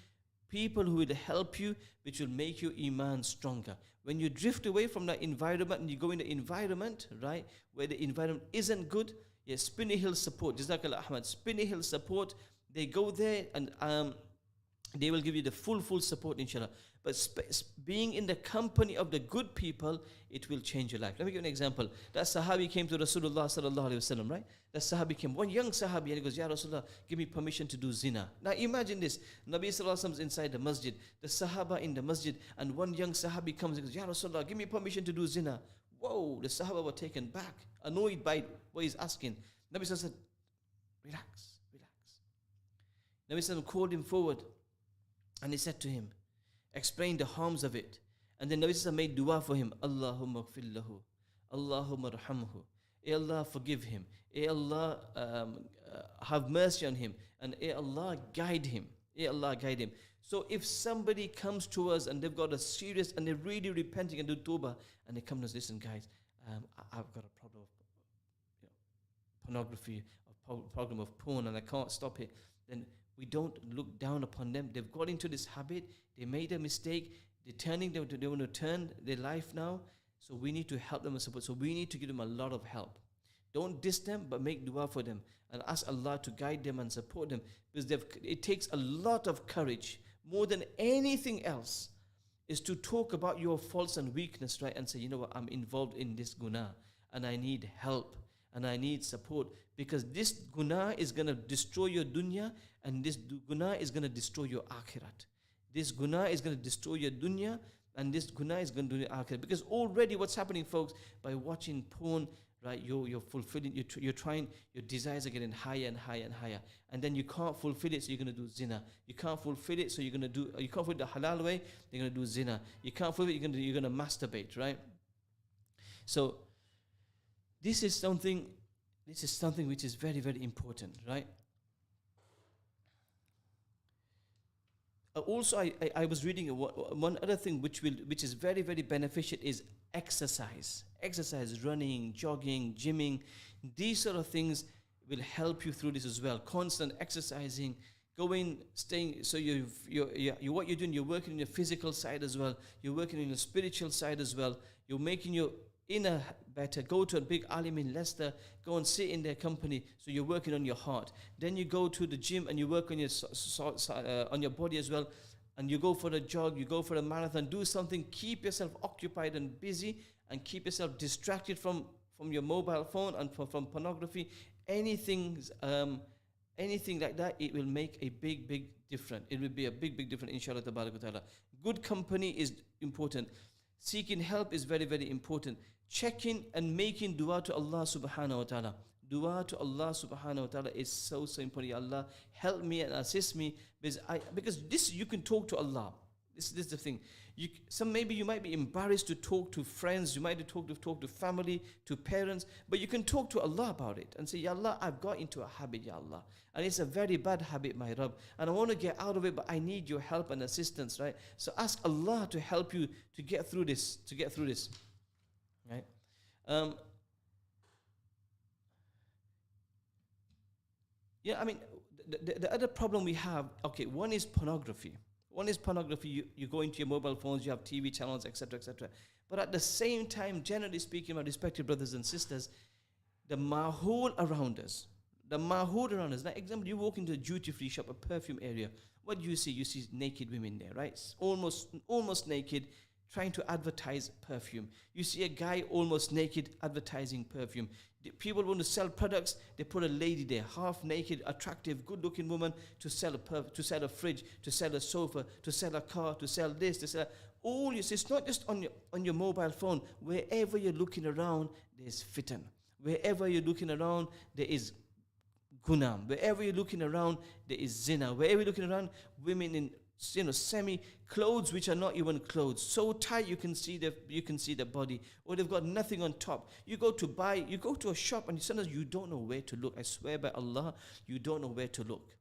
people who will help you, which will make your iman stronger. When you drift away from that environment and you go in the environment, right, where the environment isn't good, yes, Spinney Hill support, Jazakallah Ahmad, Spinney Hill support, they go there and they will give you the full support, inshallah. But being in the company of the good people, it will change your life. Let me give you an example. That Sahabi came to Rasulullah sallallahu alaihi wasallam, right? That Sahabi came, one young Sahabi, and he goes, Ya Rasulullah, give me permission to do zina. Now imagine this. Nabi sallallahu alaihi wasallam is inside the masjid, the Sahaba in the masjid, and one young Sahabi comes and goes, Ya Rasulullah, give me permission to do zina. Whoa, the Sahaba were taken back, annoyed by what he's asking. Nabi sallallahu alaihi wasallam said, relax. Nabi sallallahu alaihi wasallam called him forward, and he said to him, explain the harms of it. And then Nabi Sallallahu made dua for him. Allahumma gfir lahu. Allahumma rahamhu. Eh Allah, forgive him. Eh Allah, have mercy on him. And eh Allah, guide him. Eh Allah, guide him. So if somebody comes to us and they've got a serious, and they're really repenting and do tawbah, and they come to us, listen guys, I've got a problem of pornography, a problem of porn, and I can't stop it, then we don't look down upon them. They've got into this habit, they made a mistake, they want to turn their life now. So we need to help them and support. So we need to give them a lot of help. Don't diss them, but make dua for them and ask Allah to guide them and support them, because it takes a lot of courage, more than anything else, is to talk about your faults and weakness, right? And say, you know what, I'm involved in this guna and I need help and I need support, because this guna is going to destroy your dunya, and this guna is going to destroy your akhirat. This guna is going to destroy your dunya, and this guna is going to do your akhirat. Because already what's happening, folks, by watching porn, right, you're fulfilling, you're trying, your desires are getting higher and higher and higher, and then you can't fulfill it, so you're going to do zina. You can't fulfill it, so you can't fulfill it the halal way, you're going to do zina. You can't fulfill it, you're going to masturbate, right? So this is something which is very, very important, right? Also, I was reading one other thing which is very, very beneficial is exercise. Exercise, running, jogging, gymming. These sort of things will help you through this as well. Constant exercising, staying. So what you're doing, you're working on your physical side as well. You're working on your spiritual side as well. You're making your inner better. Go to a big alim in Leicester, go and sit in their company, so you're working on your heart. Then you go to the gym and you work on your body as well, and you go for a jog, you go for a marathon. Do something, keep yourself occupied and busy, and keep yourself distracted from your mobile phone and from pornography. Anything like that, it will make a big difference. It will be a big difference, inshallah ta'ala. Good company is important. Seeking help is very, very important. Checking and making dua to Allah subhanahu wa ta'ala. Dua to Allah subhanahu wa ta'ala is so important. Ya Allah, help me and assist me, because this, you can talk to Allah. This is the thing. Maybe you might be embarrassed to talk to friends, you might talk to family, to parents, but you can talk to Allah about it and say, Ya Allah, I've got into a habit, Ya Allah, and it's a very bad habit, my Rabb, and I want to get out of it, but I need your help and assistance, right? So ask Allah to help you to get through this, right? Yeah, I mean, the other problem we have, okay, one is pornography. You go into your mobile phones, you have TV channels, etc., etc. But at the same time, generally speaking, my respected brothers and sisters, the mahul around us. Now, example, you walk into a duty-free shop, a perfume area. What do you see? You see naked women there, right? Almost naked, trying to advertise perfume. You see a guy almost naked advertising perfume. People want to sell products, they put a lady there, half naked, attractive, good-looking woman to sell a fridge, to sell a sofa, to sell a car, to sell this, to sell all. You see, it's not just on your mobile phone. Wherever you're looking around, there's fitan. Wherever you're looking around, there is gunam. Wherever you're looking around, there is zina. Wherever you're looking around, women in semi clothes which are not even clothes, so tight you can see the body, or they've got nothing on top. You go to a shop and sometimes you don't know where to look. I swear by Allah, you don't know where to look.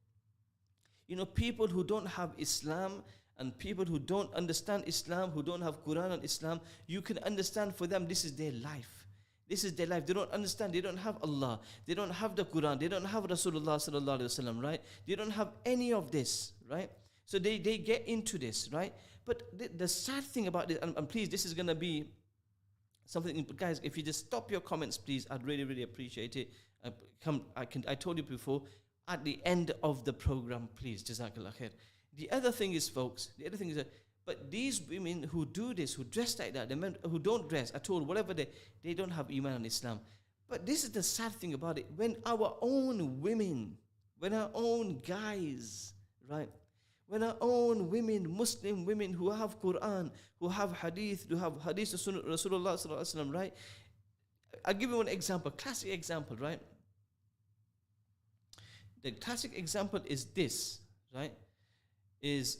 People who don't have Islam and people who don't understand Islam, who don't have Quran and Islam, you can understand for them this is their life. They don't understand. They don't have Allah. They don't have the Quran. They don't have Rasulullah sallallahu alaihi wasallam, right? They don't have any of this, right? So they get into this, right? But the sad thing about this, and please, this is going to be something, guys, if you just stop your comments, please, I'd really, really appreciate it. I told you before, at the end of the program, please, Jazakallah khair. The other thing is, folks, that, but these women who do this, who dress like that, the men who don't dress at all, whatever they don't have Iman and Islam. But this is the sad thing about it. When our own women, when our own guys, right, when our own women, Muslim women who have Quran, who have hadith of Rasulullah sallallahu alaihi wasallam, right? I'll give you one example, classic example, right? The classic example is this, right? Is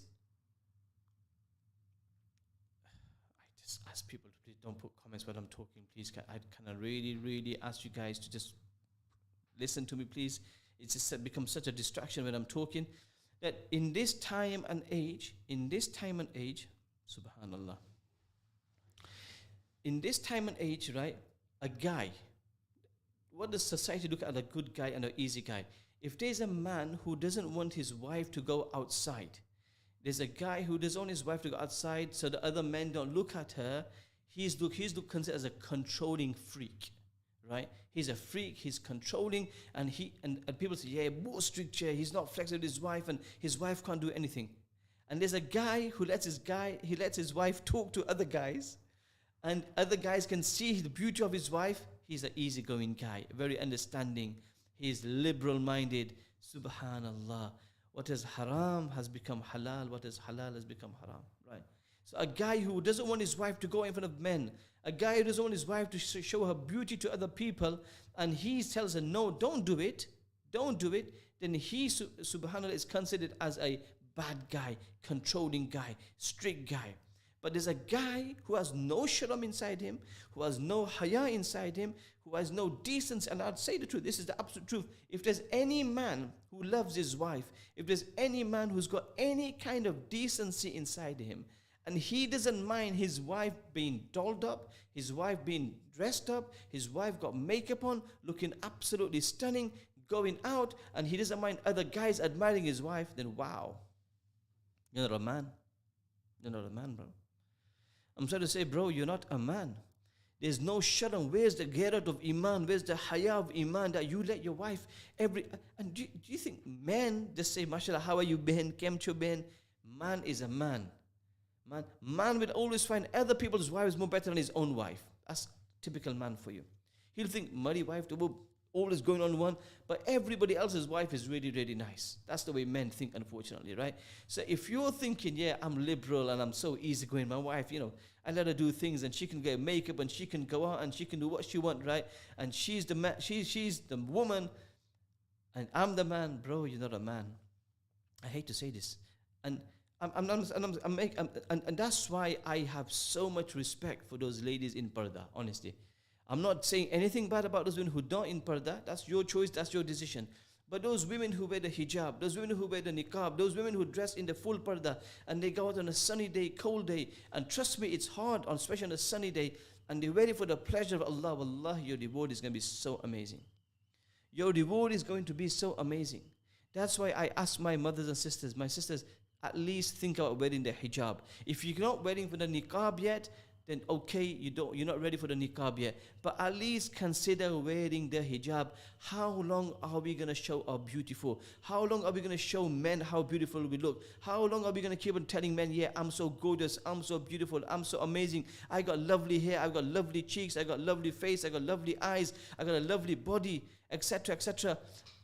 ask people to please don't put comments when I'm talking. Please, I kind of really ask you guys to just listen to me, please. It's just become such a distraction when I'm talking. That in this time and age, subhanallah, in this time and age, right, a guy, what does society look at a good guy and an easy guy? If there's a man who doesn't want his wife to go outside, there's a guy who doesn't want his wife to go outside so the other men don't look at her, he's considered as a controlling freak, right? He's a freak, he's controlling, and people say, yeah, more strict, yeah, he's not flexible with his wife, and his wife can't do anything. And there's a guy who lets his wife talk to other guys, and other guys can see the beauty of his wife. He's an easygoing guy, very understanding. He's liberal-minded. Subhanallah. What is haram has become halal. What is halal has become haram, right? So a guy who doesn't want his wife to go in front of men, a guy who doesn't want his wife to show her beauty to other people, and he tells her, no, don't do it, then he, subhanAllah, is considered as a bad guy, controlling guy, strict guy. But there's a guy who has no sharam inside him, who has no haya inside him, who has no decency. And I'd say the truth, this is the absolute truth. If there's any man who loves his wife, if there's any man who's got any kind of decency inside him, and he doesn't mind his wife being dolled up, his wife being dressed up, his wife got makeup on, looking absolutely stunning, going out, and he doesn't mind other guys admiring his wife, then wow, you're not a man. You're not a man, bro. I'm trying to say, bro, you're not a man. There's no sharam. Where's the gharat of iman? Where's the haya of iman that you let your wife and do you think men just say, mashallah, how are you, ben? Kem cho, ben? Man is a man. Man will always find other people's wives more better than his own wife. That's typical man for you. He'll think, muddy wife, always going on one, but everybody else's wife is really nice. That's the way men think, unfortunately, right? So if you're thinking, yeah, I'm liberal and I'm so easygoing, my wife, I let her do things and she can get makeup and she can go out and she can do what she wants, right? And she's the man, she's the woman, and I'm the man, bro. You're not a man. I hate to say this, and that's why I have so much respect for those ladies in parda. Honestly, I'm not saying anything bad about those women who don't in parda. That's your choice, that's your decision. But those women who wear the hijab, those women who wear the niqab, those women who dress in the full parda, and they go out on a sunny day, cold day, and trust me, it's hard, especially on a sunny day, and they're waiting for the pleasure of Allah. Wallahi, your reward is going to be so amazing. Your reward is going to be so amazing. That's why I ask my mothers and sisters, at least think about wearing the hijab. If you're not wearing for the niqab yet, then okay, you're not ready for the niqab yet. But at least consider wearing the hijab. How long are we going to show our beautiful? How long are we going to show men how beautiful we look? How long are we going to keep on telling men, yeah, I'm so gorgeous, I'm so beautiful, I'm so amazing, I got lovely hair, I got lovely cheeks, I got lovely face, I got lovely eyes, I got a lovely body, etc., etc.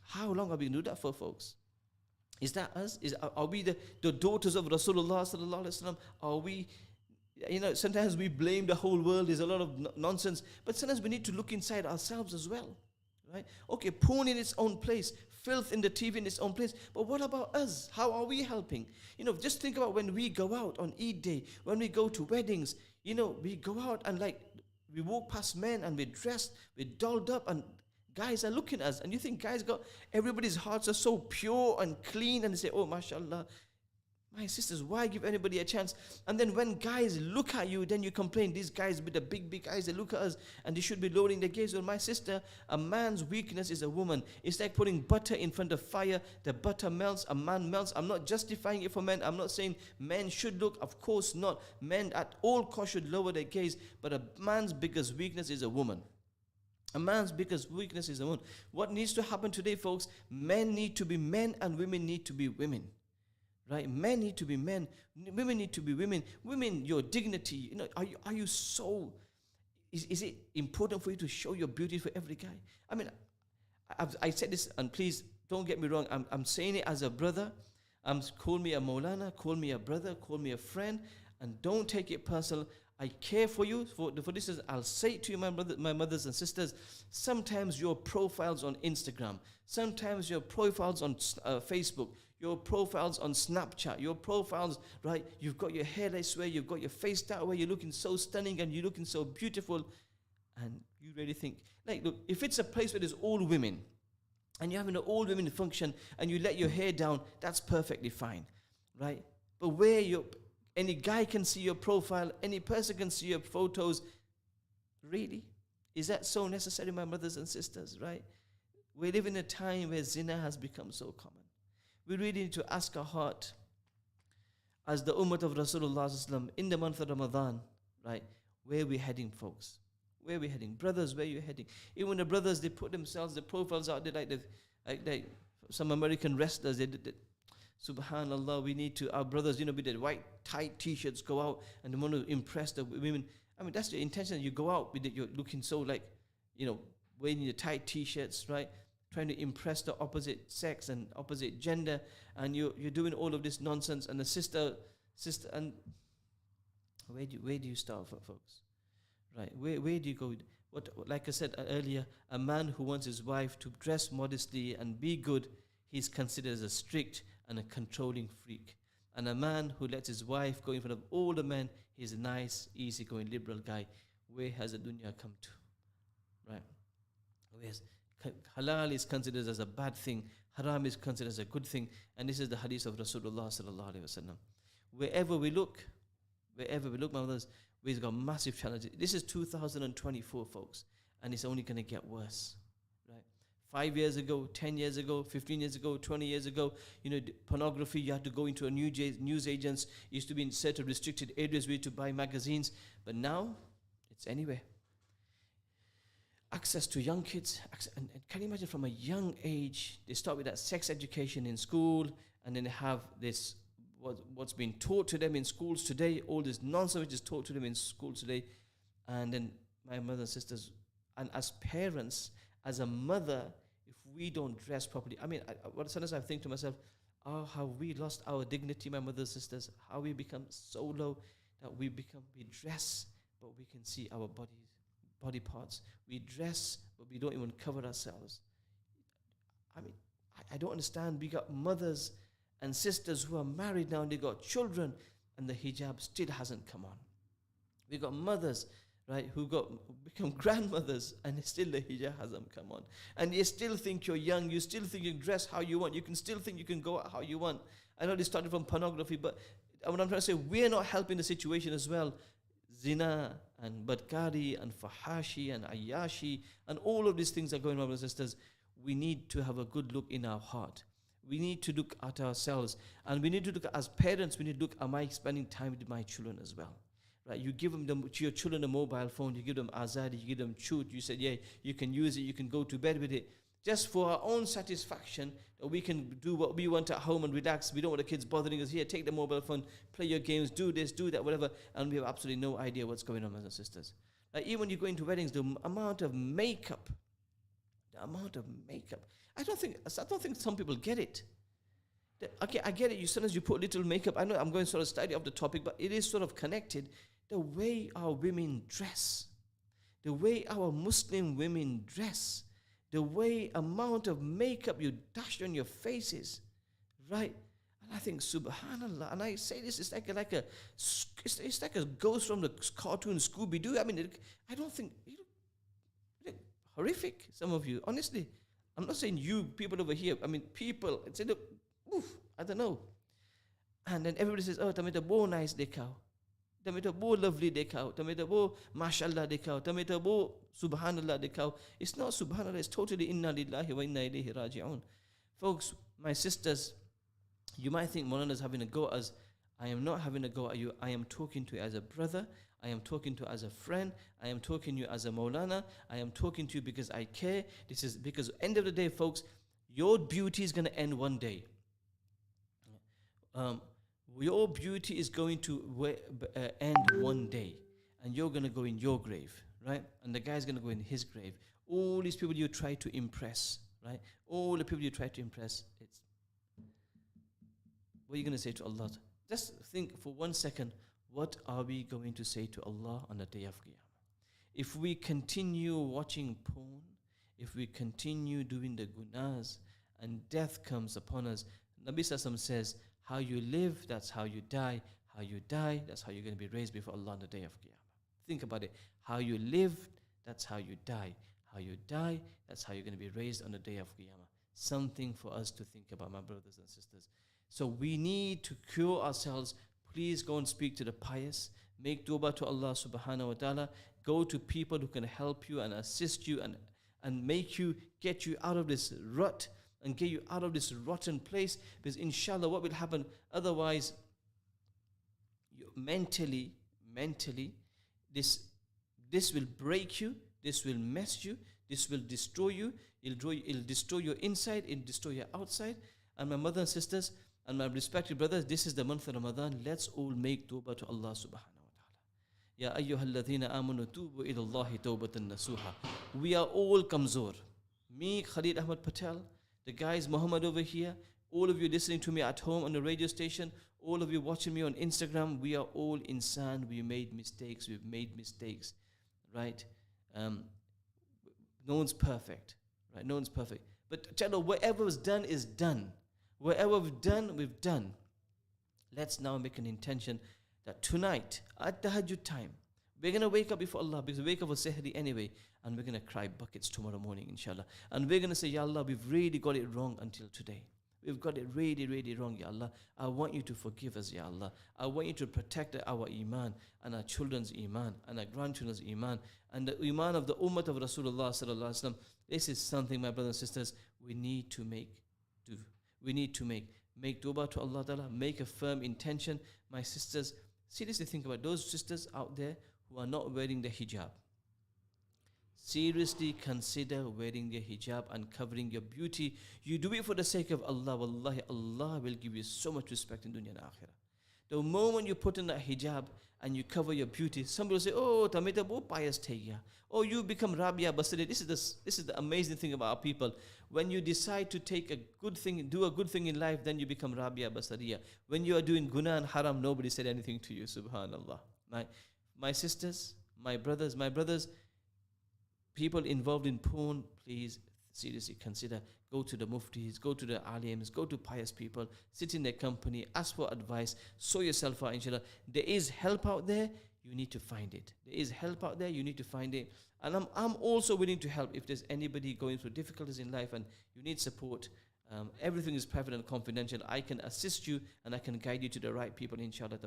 How long are we going to do that for, folks? Is that us? Are we the daughters of Rasulullah sallallahu alaihi wasallam? Are we... sometimes we blame the whole world. There's a lot of nonsense. But sometimes we need to look inside ourselves as well. Right? Okay, porn in its own place. Filth in the TV in its own place. But what about us? How are we helping? Just think about when we go out on Eid day, when we go to weddings, we go out and we walk past men and we're dressed, we're dolled up, and guys are looking at us. And you think everybody's hearts are so pure and clean, and they say, oh, mashallah. My sisters, why give anybody a chance? And then when guys look at you, then you complain, these guys with the big eyes, they look at us and they should be lowering their gaze. Well, my sister, a man's weakness is a woman. It's like putting butter in front of fire. The butter melts, a man melts. I'm not justifying it for men. I'm not saying men should look. Of course not. Men at all costs should lower their gaze. But a man's biggest weakness is a woman. A man's biggest weakness is a woman. What needs to happen today, folks? Men need to be men and women need to be women. Right? Men need to be men. Women need to be women. Women, your dignity. Are you so... Is it important for you to show your beauty for every guy? I mean, I said this, and please don't get me wrong. I'm saying it as a brother. Call me a Moulana, call me a brother, call me a friend, and don't take it personal. I care for you. For this, I'll say it to you, my mothers and sisters. Sometimes your profiles on Instagram, sometimes your profiles on Facebook, Your profiles on Snapchat, your profiles, right? You've got your hair this way, you've got your face that way, you're looking so stunning and you're looking so beautiful. And you really think, like, look, if it's a place where there's all women and you're having an all women function and you let your hair down, that's perfectly fine, right? But where any guy can see your profile, any person can see your photos, really? Is that so necessary, my brothers and sisters, right? We live in a time where zina has become so common. We really need to ask our heart, as the ummah of Rasulullah in the month of Ramadan, right? Where are we heading, folks? Where are we heading? Brothers, where are you heading? Even the brothers, they put themselves, the profiles out there like some American wrestlers, they did it. Subhanallah, we need to, our brothers, with the white tight t-shirts go out and they want to impress the women. I mean, that's the intention. You go out with it, you're looking so like, wearing your tight t-shirts, right? Trying to impress the opposite sex and opposite gender, and you're doing all of this nonsense. And the sister, and where do you start, folks? Right? Where do you go? What, like I said earlier, a man who wants his wife to dress modestly and be good, he's considered as a strict and a controlling freak. And a man who lets his wife go in front of all the men, he's a nice, easygoing, liberal guy. Where has the dunya come to? Right? Where's halal is considered as a bad thing, haram is considered as a good thing, and this is the hadith of Rasulullah sallallahu alaihi wasallam. Wherever we look, my brothers, we've got massive challenges. This is 2024, folks, and it's only going to get worse. Right? 5 years ago, 10 years ago, 15 years ago, 20 years ago, pornography, you had to go into a news agents, used to be in certain restricted areas where you had to buy magazines, but now it's anywhere. Access to young kids, and can you imagine from a young age, they start with that sex education in school, and then they have this, what's been taught to them in schools today, all this nonsense which is taught to them in schools today, and then my brothers and sisters, and as parents, as a mother, if we don't dress properly, I mean, sometimes I think to myself, oh, have we lost our dignity, my brothers and sisters? How we become so low that we dress, but we can see our body parts. We dress, but we don't even cover ourselves. I mean, I don't understand. We got mothers and sisters who are married now and they got children and the hijab still hasn't come on. We got mothers, right, who become grandmothers and still the hijab hasn't come on. And you still think you're young, you still think you can dress how you want, you can still think you can go out how you want. I know they started from pornography, but what I'm trying to say, we're not helping the situation as well. Zina and badkari and fahashi and ayashi and all of these things are going on, brothers and sisters. We need to have a good look in our heart. We need to look at ourselves, and we need to look as parents. We need to look, am I spending time with my children as well? Right? You give them to your children a mobile phone, you give them azadi, you give them chut, you said, yeah, you can use it, you can go to bed with it. Just for our own satisfaction, that we can do what we want at home and relax. We don't want the kids bothering us. Here, take the mobile phone, play your games, do this, do that, whatever. And we have absolutely no idea what's going on, brothers and sisters. Like even when you go into weddings, the amount of makeup. I don't think some people get it. Okay, I get it. You sometimes you put little makeup. I know I'm going sort of study of the topic, but it is sort of connected. The way our women dress, the way our Muslim women dress, the way amount of makeup you dash on your faces, right? And I think, subhanallah, and I say this, it's like a ghost from the cartoon Scooby-Doo. I mean, I don't think, horrific, some of you, honestly. I'm not saying you, people over here. I mean, people, say, look, I don't know. And then everybody says, oh, tamita bo nice dekao. Tamita bo lovely dekao. Tamita bo mashallah dekao. Tamita bo subhanallah dekao. It's not subhanallah, it's totally inna lillahi wa inna ilayhi raji'un. Folks, my sisters, you might think Moulana's having a go at us. I am not having a go at you. I am talking to you as a brother. I am talking to you as a friend. I am talking to you as a Moulana. I am talking to you because I care. This is because end of the day, folks, your beauty is going to end one day. Your beauty is going to end one day, and you're going to go in your grave, right? And the guy's going to go in his grave. All these people you try to impress, right? All the people you try to impress, what are you going to say to Allah? Just think for 1 second, what are we going to say to Allah on the day of Qiyamah? If we continue watching porn, if we continue doing the gunas, and death comes upon us, Nabi Sassam says, how you live, that's how you die. How you die, that's how you're going to be raised before Allah on the day of Qiyamah. Think about it. How you live, that's how you die. How you die, that's how you're going to be raised on the day of Qiyamah. Something for us to think about, my brothers and sisters. So we need to cure ourselves. Please go and speak to the pious. Make tawbah to Allah subhanahu wa ta'ala. Go to people who can help you and assist you and make you, get you out of this rut and get you out of this rotten place. Because inshallah, what will happen? Otherwise, mentally, this will break you, this will mess you, this will destroy you, it'll destroy your inside, it'll destroy your outside. And my mother and sisters, and my respected brothers, this is the month of Ramadan. Let's all make tawbah to Allah subhanahu wa ta'ala. Ya ayyuhalladhina amanu tubu ila Allahi tawbatan nasuha. We are all kamzor. Me, Khalil Ahmad Patel, the guys Muhammad over here, all of you listening to me at home on the radio station, all of you watching me on Instagram, we are all insan. We made mistakes. We've made mistakes, right? No one's perfect, right? No one's perfect. But tell her, whatever was done is done. Whatever we've done, we've done. Let's now make an intention that tonight, at Tahajjud time, we're going to wake up before Allah, because we wake up for Sehri anyway, and we're going to cry buckets tomorrow morning, inshallah. And we're going to say, Ya Allah, we've really got it wrong until today. We've got it really, really wrong, Ya Allah. I want you to forgive us, Ya Allah. I want you to protect our iman and our children's iman and our grandchildren's iman and the iman of the ummah of Rasulullah sallallahu alaihi wasallam. This is something, my brothers and sisters, we need to make do. We need to make tawbah to Allah Ta'ala, make a firm intention. My sisters, seriously think about those sisters out there who are not wearing the hijab. Seriously consider wearing the hijab and covering your beauty. You do it for the sake of Allah. Wallahi, Allah will give you so much respect in dunya and akhirah. The moment you put in that hijab and you cover your beauty, somebody will say, oh, tamita bo pious taiya. Oh, you become Rabia Basri. This is the amazing thing about our people. When you decide to take a good thing, do a good thing in life, then you become Rabia Basariya. When you are doing guna and haram, nobody said anything to you, subhanallah. My sisters, my brothers, people involved in porn, please seriously consider. Go to the muftis, go to the alims, go to pious people, sit in their company, ask for advice, sow yourself out, inshallah. There is help out there, you need to find it. There is help out there, you need to find it. And I'm also willing to help if there's anybody going through difficulties in life and you need support. Everything is private and confidential. I can assist you and I can guide you to the right people, inshallah.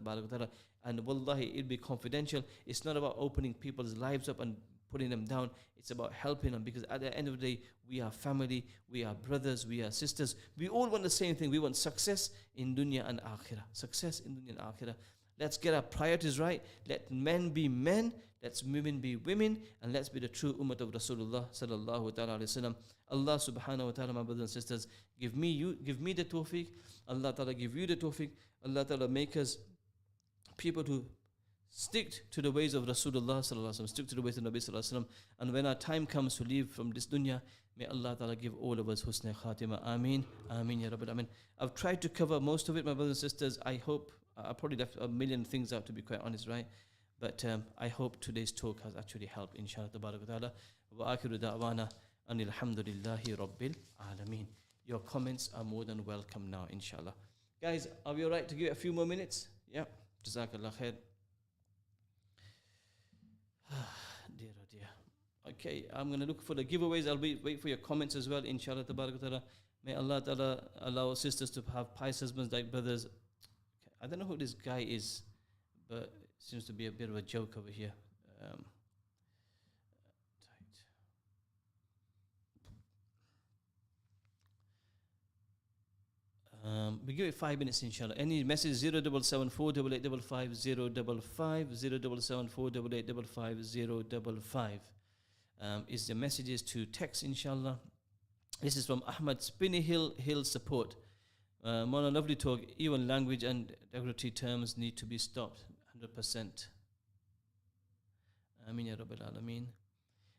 And wallahi, it'll be confidential. It's not about opening people's lives up and putting them down. It's about helping them, because at the end of the day, we are family, we are brothers, we are sisters. We all want the same thing. We want success in dunya and akhirah. Success in dunya and akhirah. Let's get our priorities right. Let men be men. Let women be women. And let's be the true ummah of Rasulullah sallallahu ta'ala alayhi wa sallam. Allah subhanahu wa ta'ala, my brothers and sisters, give me the tawfiq. Allah ta'ala give you the tawfiq. Allah ta'ala make us people to stick to the ways of Rasulullah sallallahu alaihi wasallam, stick to the ways of Nabi sallallahu alaihi wasallam. And when our time comes to leave from this dunya, may Allah ta'ala give all of us husna khatima. Ameen. Ameen ya Rabbil Amin. I've tried to cover most of it, my brothers and sisters. I hope, I probably left a million things out, to be quite honest, right? But I hope today's talk has actually helped, inshallah ta'ala. Wa akhiru da'wana anil hamdulillahi rabbil alameen. Your comments are more than welcome now, inshallah. Guys, are we alright to give it a few more minutes? Yeah. Jazakallah khair. Dear, oh dear. Okay, I'm going to look for the giveaways. I'll wait for your comments as well, inshallah ta'ala. May Allah ta'ala allow sisters to have pious husbands like brothers. Okay, I don't know who this guy is, but it seems to be a bit of a joke over here. We give it 5 minutes, inshallah. Any message 0774 8855 0774 8855 is the messages to text, inshallah. This is from Ahmad Spinny Hill Support. Mona, lovely talk. Even language and derogatory terms need to be stopped 100%. Ameen ya Rabbil Alameen.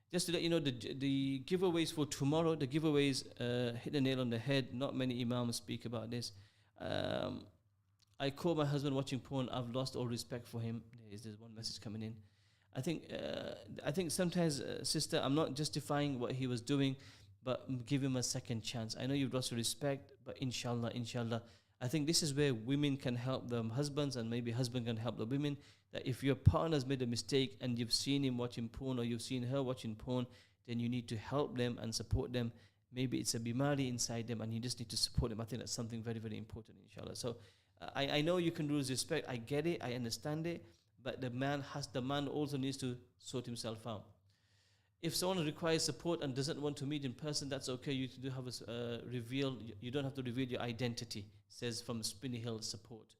Just to let you know, the giveaways for tomorrow, the giveaways hit the nail on the head. Not many imams speak about this. I caught my husband watching porn. I've lost all respect for him. There's one message coming in. I think sometimes, sister, I'm not justifying what he was doing, but give him a second chance. I know you've lost respect, but inshallah, inshallah, I think this is where women can help the husbands, and maybe husband can help the women. That if your partner's made a mistake and you've seen him watching porn or you've seen her watching porn, then you need to help them and support them. Maybe it's a bimari inside them and you just need to support them. I think that's something very, very important, inshallah. So I know you can lose respect. I get it. I understand it. But the man also needs to sort himself out. If someone requires support and doesn't want to meet in person, that's okay. You do have a reveal. You don't have to reveal your identity, says from Spinney Hill Support.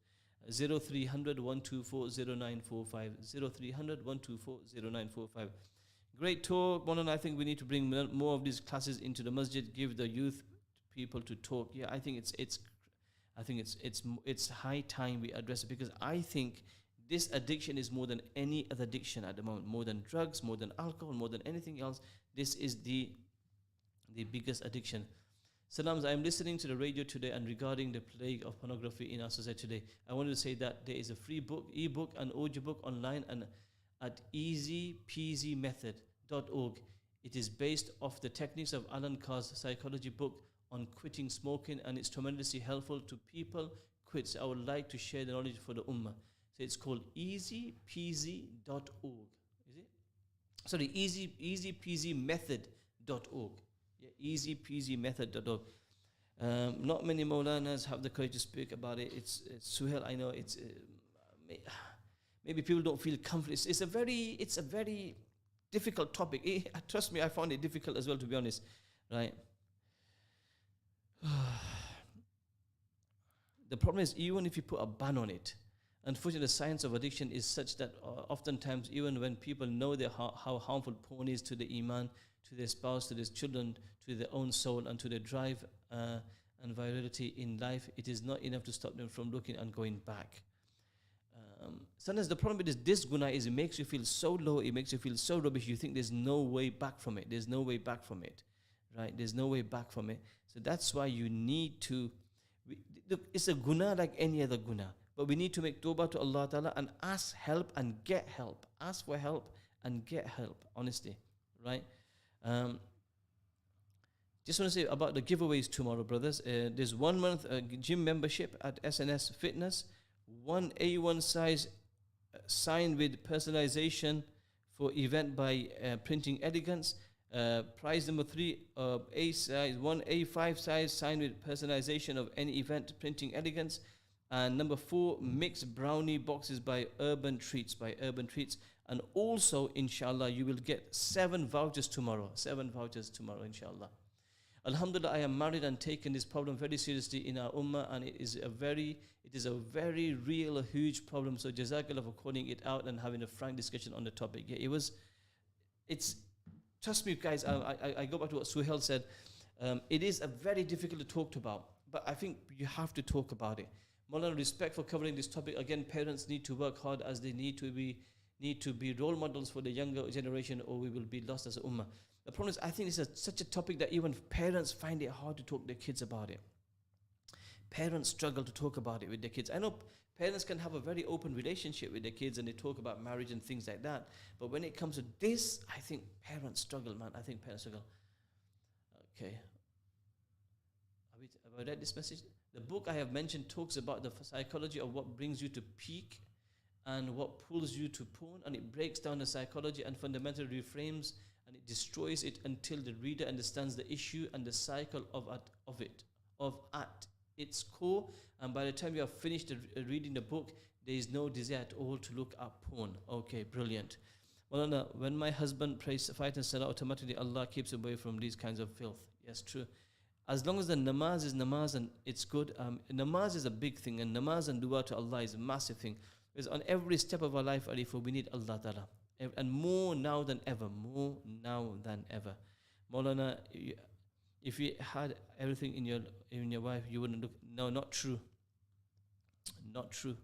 0300 124 0945. 0300 124 0945. Great talk, Moulana. I think we need to bring more of these classes into the masjid. Give the youth people to talk. Yeah, I think it's high time we address it, because I think this addiction is more than any other addiction at the moment, more than drugs, more than alcohol, more than anything else. This is the biggest addiction. Salams, I am listening to the radio today, and regarding the plague of pornography in our society today, I wanted to say that there is a free book, ebook and audio book online and at easypeasymethod.org. It is based off the techniques of Alan Carr's psychology book on quitting smoking, and it's tremendously helpful to people quit. So I would like to share the knowledge for the ummah. So it's called easypeasy.org. Is it? Sorry, easypeasymethod.org. Yeah, easypeasymethod.org. Not many Maulanas have the courage to speak about it. It's Suhail, I know it's maybe people don't feel comfortable. It's a very difficult topic. Trust me, I found it difficult as well, to be honest. Right? The problem is, even if you put a ban on it, unfortunately, the science of addiction is such that oftentimes, even when people know how harmful porn is to the iman, to their spouse, to their children, to their own soul, and to their drive and virility in life, it is not enough to stop them from looking and going back. Sometimes the problem with this guna is it makes you feel so low, it makes you feel so rubbish, you think there's no way back from it. There's no way back from it. Right? There's no way back from it. So that's why you need to... Look, it's a guna like any other guna. But we need to make tawbah to Allah Ta'ala and ask help and get help. Ask for help and get help, honestly. Right? Just want to say about the giveaways tomorrow, brothers. There's 1 month gym membership at SNS Fitness. 1 A1 size signed with personalization for event by Printing Elegance. Prize number 3, A size, 1 A5 size signed with personalization of any event, Printing Elegance. And number 4, mixed brownie boxes by Urban Treats. And also, inshallah, you will get 7 vouchers tomorrow. 7 vouchers tomorrow, inshallah. Alhamdulillah, I am married and taken this problem very seriously in our ummah, and it is a very real, huge problem. So jazakallah for calling it out and having a frank discussion on the topic. Yeah, trust me, guys, I go back to what Suhail said. It is a very difficult to talk about, but I think you have to talk about it. Maulana, respect for covering this topic. Again, parents need to work hard, as they need to be role models for the younger generation, or we will be lost as a ummah. The problem is, I think it's such a topic that even parents find it hard to talk to their kids about it. Parents struggle to talk about it with their kids. I know parents can have a very open relationship with their kids and they talk about marriage and things like that. But when it comes to this, I think parents struggle, man. I think parents struggle. Okay. Have I read this message? The book I have mentioned talks about the psychology of what brings you to peak and what pulls you to porn, and it breaks down the psychology and fundamentally reframes and it destroys it until the reader understands the issue and the cycle of at its core. And by the time you have finished reading the book, there is no desire at all to look at porn. Okay, brilliant. Well, when my husband prays fight and salah, automatically Allah keeps away from these kinds of filth. Yes, true. As long as the namaz is namaz and it's good, namaz is a big thing, and namaz and dua to Allah is a massive thing. Because on every step of our life, Alifa, we need Allah Ta'ala. And more now than ever. Maulana, if you had everything in your wife, you wouldn't look. No, not true. Not true.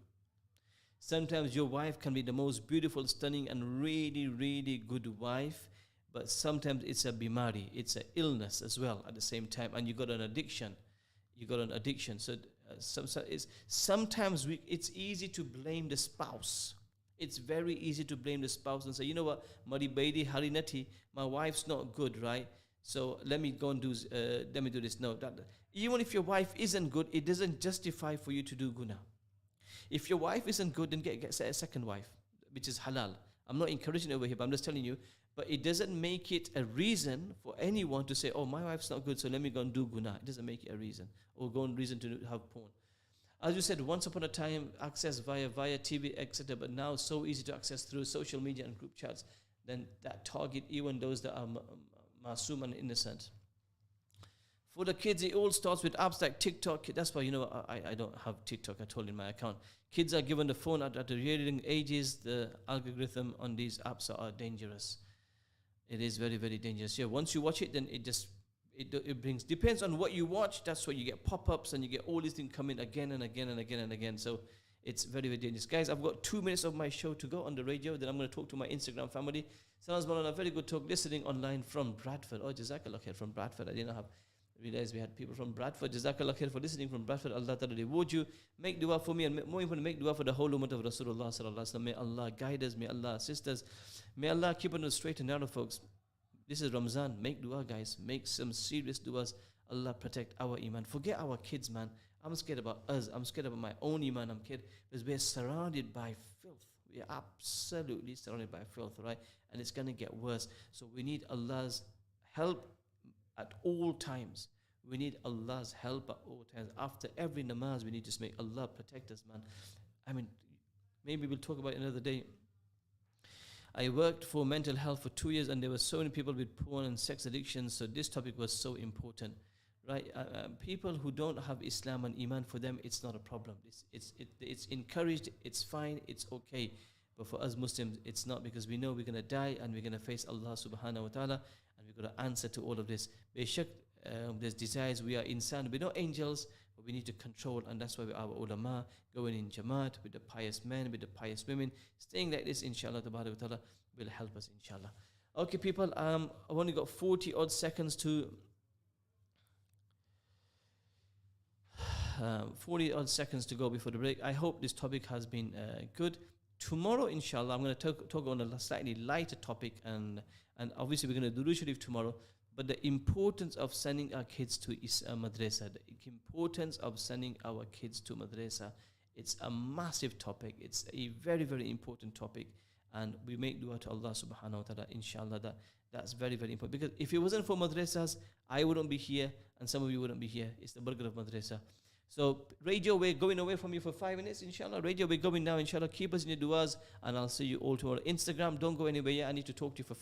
Sometimes your wife can be the most beautiful, stunning, and really, really good wife, but sometimes it's a bimari, it's an illness as well at the same time, and you got an addiction. So sometimes it's easy to blame the spouse. It's very easy to blame the spouse and say, you know what, Mari Baidi Harinati, my wife's not good, right? So let me go and do. Let me do this. No, even if your wife isn't good, it doesn't justify for you to do guna. If your wife isn't good, then get a second wife, which is halal. I'm not encouraging it over here, but I'm just telling you. But it doesn't make it a reason for anyone to say, "Oh, my wife's not good, so let me go and do guna." It doesn't make it a reason, or go on reason to have porn. As you said, once upon a time, access via TV, etc. But now so easy to access through social media and group chats. Then that target even those that are masum and innocent. For the kids, it all starts with apps like TikTok. That's why, I don't have TikTok at all in my account. Kids are given the phone at the young ages. The algorithm on these apps are dangerous. It is very, very dangerous. Yeah, once you watch it, then it brings, depends on what you watch. That's why you get pop-ups and you get all these things coming again and again and again and again. So it's very, very dangerous. Guys, I've got 2 minutes of my show to go on the radio. Then I'm going to talk to my Instagram family. Sounds on a very good talk, listening online from Bradford. Oh, Jazakallah khair, from Bradford. I didn't realize we had people from Bradford. Jazakallah khair for listening from Bradford. Allah Ta'ala reward you. Make dua for me, and more important, make dua for the whole ummah of Rasulullah sallallahu alaihi wasallam. May Allah guide us. May Allah assist us. May Allah keep on us straight and narrow, folks. This is Ramzan. Make dua, guys. Make some serious duas. Allah protect our iman. Forget our kids, man. I'm scared about us. I'm scared about my own iman. I'm scared because we're surrounded by filth. We are absolutely surrounded by filth, right? And it's going to get worse. So we need Allah's help at all times. We need Allah's help at all times. After every namaz, we need to make Allah protect us, man. I mean, maybe we'll talk about it another day. I worked for mental health for 2 years, and there were so many people with porn and sex addictions. So this topic was so important, right? People who don't have Islam and Iman, for them, it's not a problem. It's encouraged. It's fine. It's okay. But for us Muslims, it's not, because we know we're going to die and we're going to face Allah subhanahu wa ta'ala, and we're going to answer to all of this. There's desires. We are insan. We're not angels, but we need to control, and that's why our ulama going in jamaat with the pious men, with the pious women, staying like this, inshallah, ta'ala will help us, inshallah. Okay, people, I've only got 40 odd seconds to 40 odd seconds to go before the break. I hope this topic has been good. Tomorrow, inshallah, I'm going to talk on a slightly lighter topic, and obviously we're going to do Durush Sharif tomorrow. But the importance of sending our kids to madrasa, the importance of sending our kids to madrasa, it's a massive topic. It's a very, very important topic. And we make dua to Allah subhanahu wa ta'ala, inshallah, that's very, very important. Because if it wasn't for madrasas, I wouldn't be here, and some of you wouldn't be here. It's the barakah of madrasa. So radio, we're going away from you for 5 minutes, inshallah. Radio, we're going now, inshallah. Keep us in your duas, and I'll see you all tomorrow. Instagram, don't go anywhere yet. I need to talk to you for